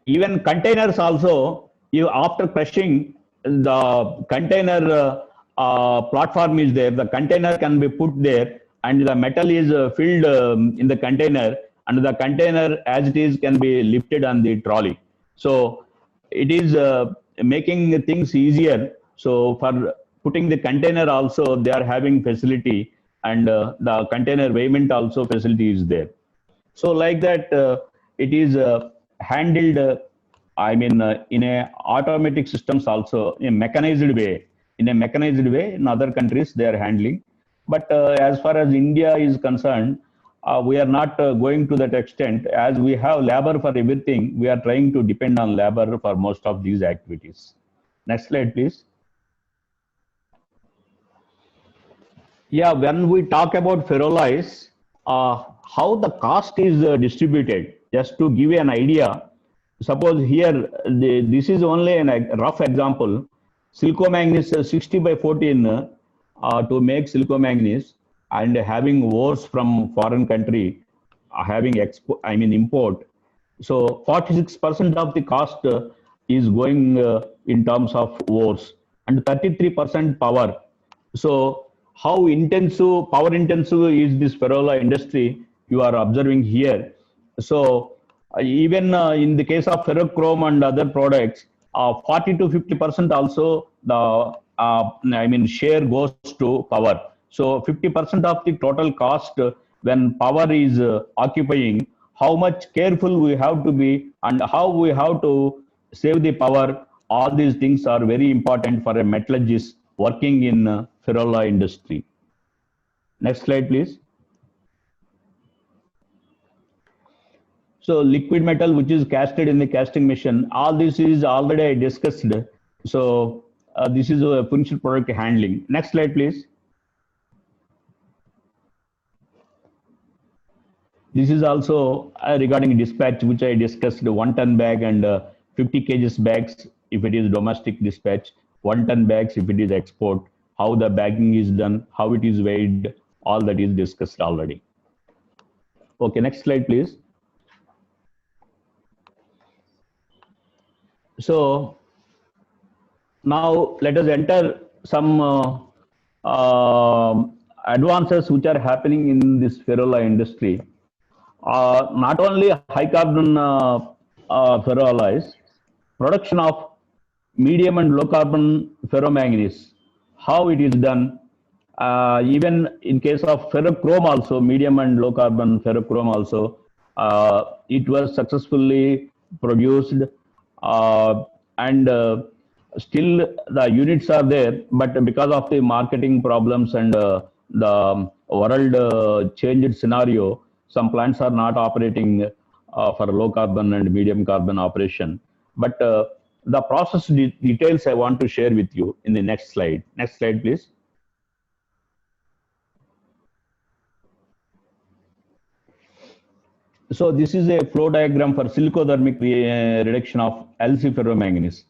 [SPEAKER 2] Even containers also, you after crushing, the container platform is there. The container can be put there, and the metal is filled in the container, and the container as it is can be lifted on the trolley. So it is making things easier. So for putting the container also, they are having facility, and the container weighment also facility is there. So like that, it is handled, in a automatic systems also, in a mechanized way. In a mechanized way, in other countries they are handling. But as far as India is concerned, we are not going to that extent. As we have labor for everything, we are trying to depend on labor for most of these activities. Next slide, please. Yeah, when we talk about ferroalloys, how the cost is distributed, just to give you an idea. Suppose here, this is only a rough example. Silicomanganese 60 by 14 to make silicomanganese and having ores from foreign country, having import. So 46% of the cost is going in terms of ores and 33% power. So how intensive, power intensive is this ferroalloy industry you are observing here. So even in the case of ferrochrome and other products, 40 to 50% also the share goes to power. So 50% of the total cost when power is occupying, how much careful we have to be and how we have to save the power. All these things are very important for a metallurgist working in ferroalloy industry. Next slide, please. So liquid metal, which is casted in the casting machine, all this is already discussed. So this is a finished product handling. Next slide, please. This is also regarding dispatch, which I discussed, 1 ton bag and 50 kgs bags if it is domestic dispatch, 1 ton bags if it is export, how the bagging is done, how it is weighed, all that is discussed already. Okay, next slide, please. So now let us enter some advances which are happening in this ferroalloy industry. Not only high carbon ferroalloys, production of medium and low carbon ferromanganese, how it is done. Even in case of ferrochrome also, medium and low carbon ferrochrome also, it was successfully produced, and still the units are there, but because of the marketing problems and the world changed scenario, some plants are not operating for low carbon and medium carbon operation. But the process details I want to share with you in the next slide. Next slide, please. So this is a flow diagram for silicothermic reduction of LC ferromanganese.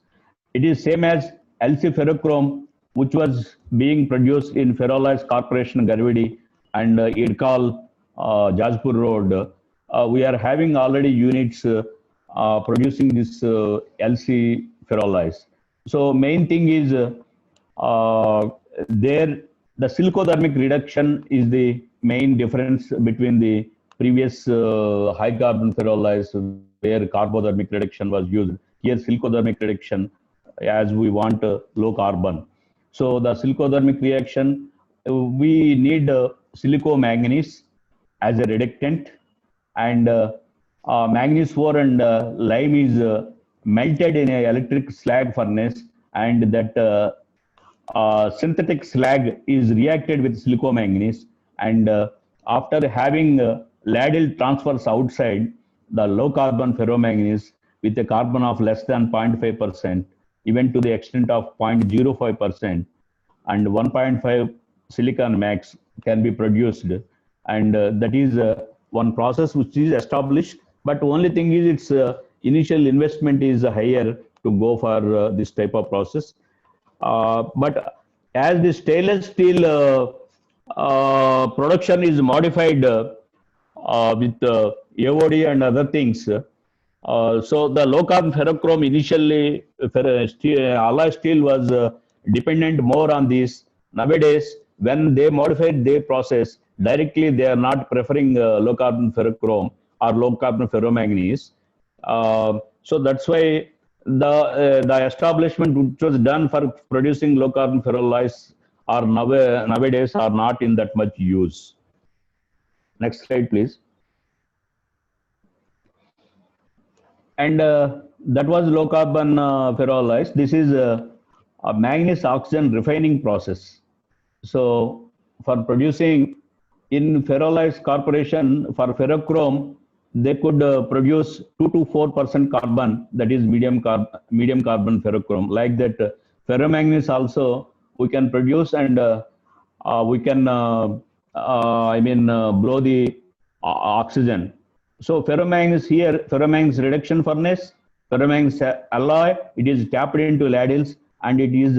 [SPEAKER 2] It is same as LC ferrochrome, which was being produced in Ferroalloys Corporation, Garvidi, and Idcol, Jajpur Road. We are having already units producing this LC ferroalloys. So main thing is there the silicothermic reduction is the main difference between the previous high carbon ferroalloys where carbothermic reduction was used. Here silicothermic reduction as we want low carbon. So the silicothermic reaction, we need silicomanganese as a reductant, and manganese ore and lime is melted in an electric slag furnace, and that synthetic slag is reacted with silicomanganese, and after having ladle transfers outside, the low carbon ferromanganese with a carbon of less than 0.5%, even to the extent of 0.05%, and 1.5 silicon max can be produced, and that is one process which is established. But only thing is its initial investment is higher to go for this type of process. But as the stainless steel production is modified with AOD and other things, so the low carbon ferrochrome initially alloy steel was dependent more on this. Nowadays, when they modified their process, directly they are not preferring low carbon ferrochrome or low carbon ferromanganese. So that's why the establishment which was done for producing low carbon ferroalloys are nowadays are not in that much use. Next slide, please. And that was low carbon ferroalloys. This is a manganese oxygen refining process. So for producing in Ferroalloys Corporation for ferrochrome, they could produce 2 to 4% carbon, that is medium carbon ferrochrome. Like that, ferromanganese also we can produce, and we can blow the oxygen. So ferromanganese here, ferromanganese reduction furnace, ferromanganese alloy, it is tapped into ladles and it is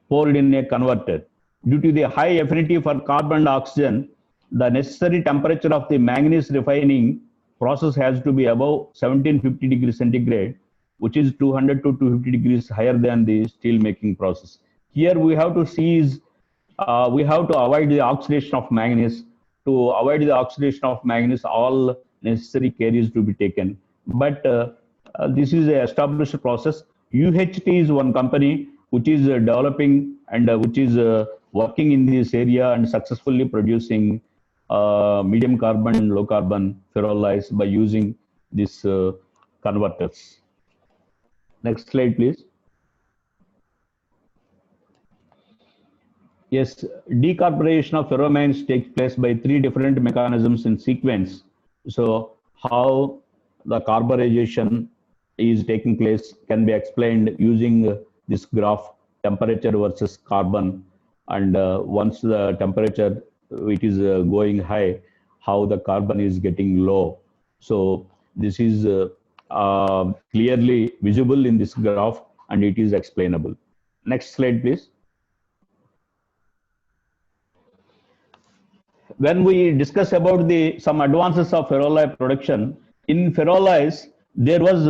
[SPEAKER 2] poured in a converter. Due to the high affinity for carbon and oxygen, the necessary temperature of the manganese refining process has to be above 1750 degrees centigrade, which is 200 to 250 degrees higher than the steel making process. Here we have to see is we have to avoid the oxidation of manganese. To avoid the oxidation of manganese, all necessary care is to be taken. But this is an established process. UHT is one company which is developing and which is working in this area and successfully producing medium carbon and low carbon ferroalloys by using these converters. Next slide, please. Yes, decarburization of ferromanganese takes place by 3 different mechanisms in sequence. So how the carburization is taking place can be explained using this graph, temperature versus carbon, and once the temperature it is going high, how the carbon is getting low. So this is clearly visible in this graph and it is explainable. Next slide, please. When we discuss about some advances of ferroalloy production, in ferroalloys, there was,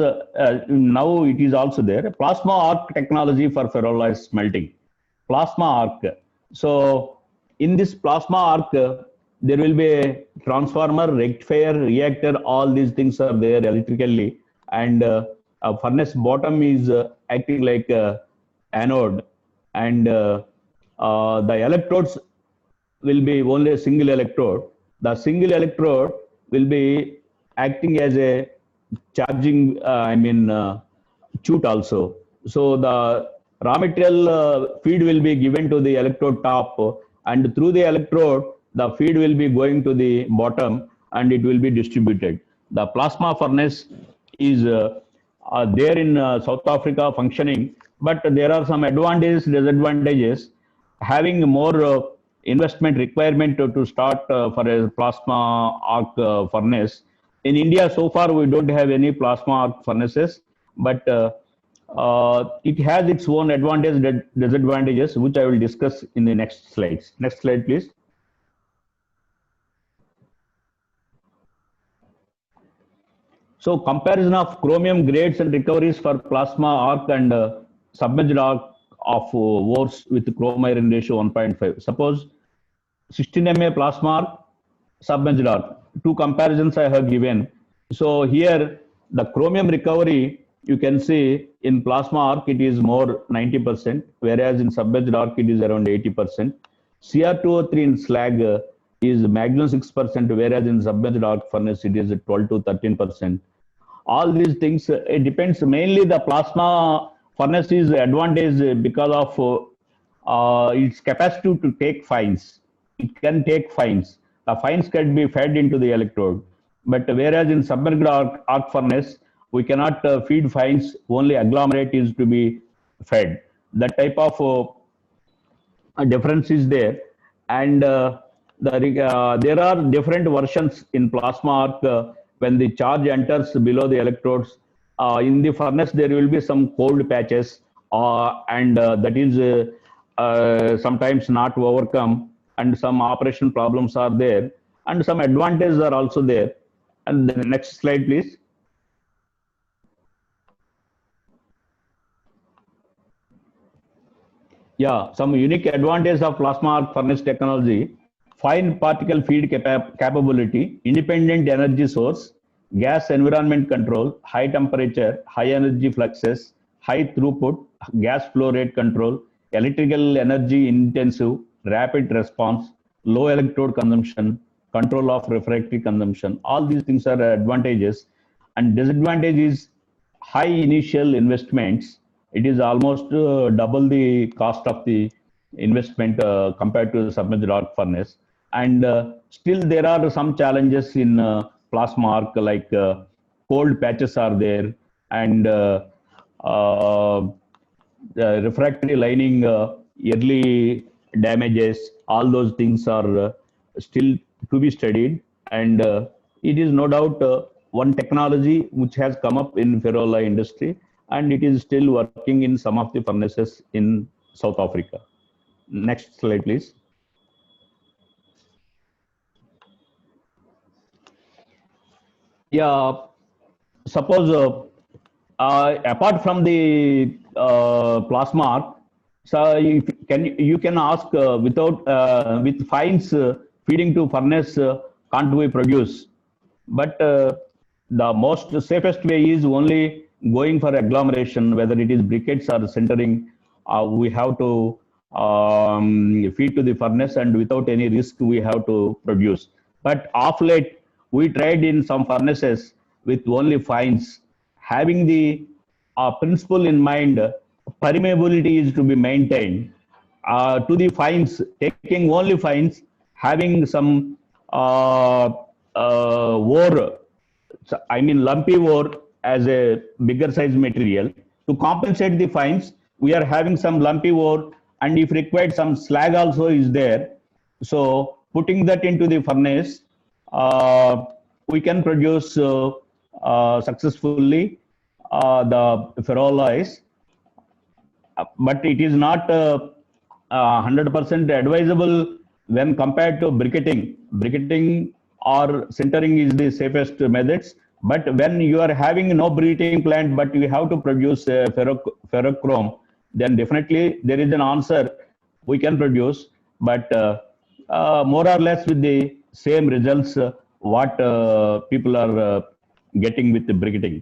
[SPEAKER 2] now it is also there, plasma arc technology for ferroalloy smelting. Plasma arc, So in this plasma arc, there will be a transformer, rectifier, reactor, all these things are there electrically. And a furnace bottom is acting like a anode. And the electrodes will be only a single electrode. The single electrode will be acting as a charging, chute also. So the raw material feed will be given to the electrode top, and through the electrode, the feed will be going to the bottom and it will be distributed. The plasma furnace is there in South Africa functioning, but there are some advantages, disadvantages. Having more investment requirement to start for a plasma arc furnace. In India, so far we don't have any plasma arc furnaces, but it has its own advantages, disadvantages, which I will discuss in the next slides. Next slide, please. So comparison of chromium grades and recoveries for plasma arc and submerged arc of ores with chrome iron ratio 1.5. Suppose 16 MA plasma arc, submerged arc. Two comparisons I have given. So here the chromium recovery, you can see in plasma arc it is more 90%, whereas in submerged arc it is around 80%. Cr2O3 in slag is maximum 6%, whereas in submerged arc furnace it is 12 to 13%. All these things, it depends. Mainly the plasma furnace is advantage because of its capacity to take fines. It can take fines. The fines can be fed into the electrode. But whereas in submerged arc furnace, we cannot feed fines, only agglomerate is to be fed. That type of difference is there. And there are different versions in plasma arc when the charge enters below the electrodes. In the furnace, there will be some cold patches, and that is sometimes not overcome, and some operation problems are there, and some advantages are also there. And the next slide, please. Yeah, some unique advantages of plasma arc furnace technology: fine particle feed capability, independent energy source, gas environment control, high temperature, high energy fluxes, high throughput, gas flow rate control, electrical energy intensive, rapid response, low electrode consumption, control of refractory consumption. All these things are advantages. And disadvantage is high initial investments. It is almost double the cost of the investment compared to the submerged arc furnace. And still there are some challenges in plasma arc, like cold patches are there, and the refractory lining early damages. All those things are still to be studied. And it is no doubt one technology which has come up in ferroalloy industry, and it is still working in some of the furnaces in South Africa. Next slide, please. Yeah, suppose apart from the plasma arc, so you can ask without with fines feeding to furnace, can't we produce? But the most safest way is only going for agglomeration, whether it is briquettes or sintering. We have to feed to the furnace, and without any risk we have to produce. But of late, we tried in some furnaces with only fines, having the principle in mind. Permeability is to be maintained to the fines, taking only fines, having some ore, I mean lumpy ore as a bigger size material. To compensate the fines, we are having some lumpy ore, and if required, some slag also is there. So putting that into the furnace, we can produce successfully the ferroalloys. But it is not 100% advisable when compared to briquetting. Briquetting or sintering is the safest methods. But when you are having no briquetting plant, but you have to produce ferrochrome, then definitely there is an answer. We can produce. but more or less with the same results what people are getting with the briquetting.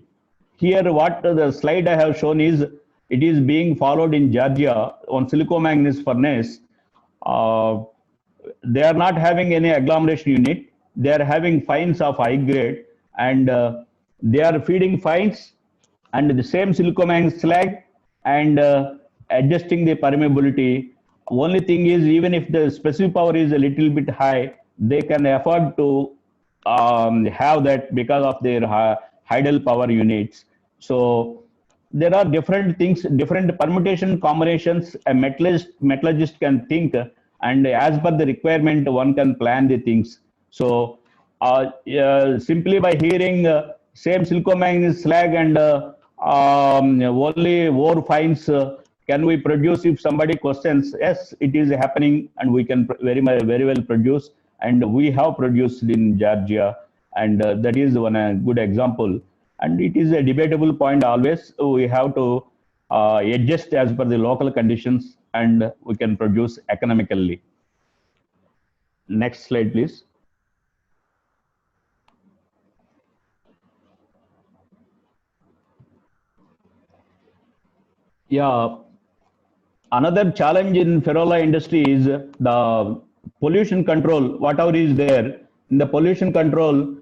[SPEAKER 2] Here, what the slide I have shown is it is being followed in Georgia on silicomanganese furnace. Uh, they are not having any agglomeration unit. They are having fines of high grade, and they are feeding fines and the same silicomanganese slag and adjusting the permeability. Only thing is, even if the specific power is a little bit high, they can afford to have that because of their idle power units. So there are different things, different permutation combinations a metallurgist can think, and as per the requirement, one can plan the things. So simply by hearing same silicomanganese slag and only ore fines, can we produce? If somebody questions, yes, it is happening, and we can very well produce, and we have produced in Georgia, and that is one good example. And it is a debatable point always. We have to adjust as per the local conditions, and we can produce economically. Next slide, please. Yeah, another challenge in ferroalloy industry is the pollution control. Whatever is there in the pollution control,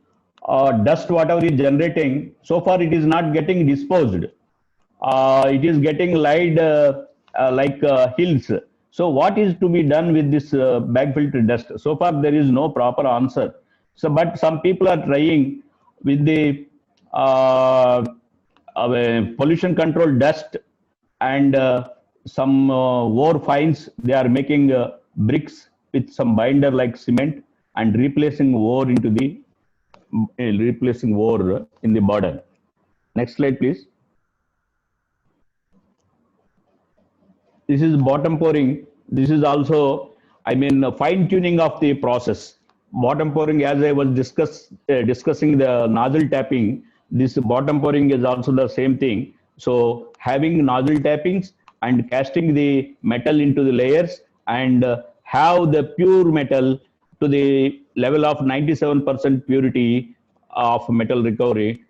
[SPEAKER 2] dust whatever is generating, so far it is not getting disposed. It is getting laid like hills. So what is to be done with this bag filter dust? So far there is no proper answer. So, but some people are trying with the pollution control dust and some ore fines. They are making bricks with some binder like cement and replacing ore into the replacing ore in the border. Next slide, please. This is bottom pouring. This is also, I mean, fine tuning of the process. Bottom pouring, as I was discussing the nozzle tapping, this bottom pouring is also the same thing. So having nozzle tappings and casting the metal into the layers and have the pure metal to the level of 97% purity of metal recovery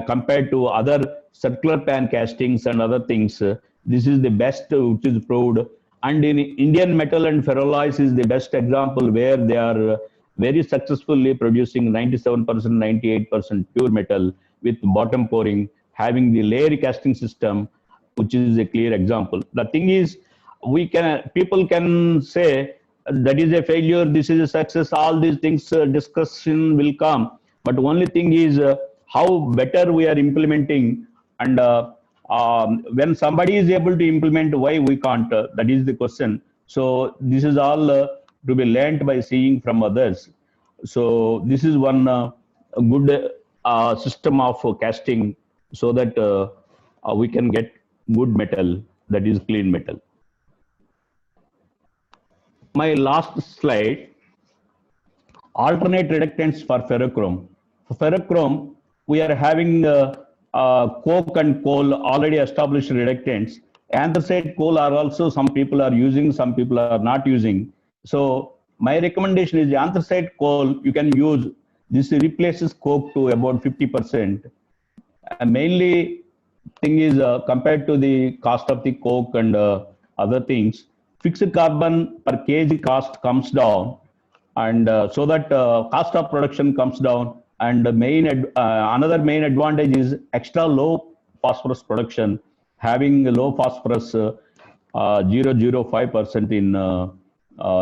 [SPEAKER 2] compared to other circular pan castings and other things. This is the best which is proved. And in Indian metal and ferroalloys is the best example where they are very successfully producing 97%, 98% pure metal with bottom pouring, having the layer casting system, which is a clear example. The thing is, people can say that is a failure, this is a success, all these things discussion will come. But only thing is how better we are implementing, and when somebody is able to implement, why we can't? That is the question. So this is all to be learnt by seeing from others. So this is one a good system of casting, so that we can get good metal, that is clean metal. My last slide, alternate reductants for ferrochrome. For ferrochrome, we are having coke and coal already established reductants. Anthracite coal are also some people are using, some people are not using. So my recommendation is the anthracite coal you can use. This replaces coke to about 50%. And mainly thing is compared to the cost of the coke and other things, fixed carbon per kg cost comes down, and so that cost of production comes down. And the another main advantage is extra low phosphorus production. Having low phosphorus 0.005% in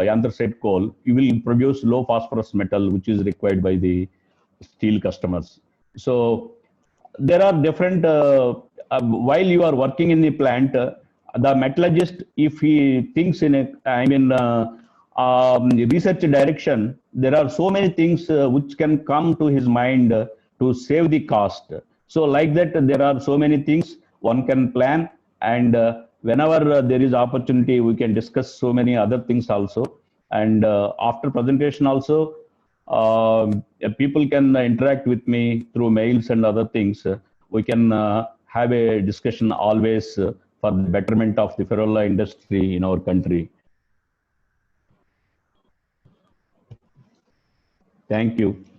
[SPEAKER 2] anthracite coal, you will produce low phosphorus metal, which is required by the steel customers. So there are different, while you are working in the plant, the metallurgist, if he thinks in a, research direction, there are so many things which can come to his mind to save the cost. So like that, there are so many things one can plan, and whenever there is opportunity, we can discuss so many other things also. And after presentation also, people can interact with me through mails and other things. We can have a discussion always for the betterment of the ferroalloy industry in our country. Thank you.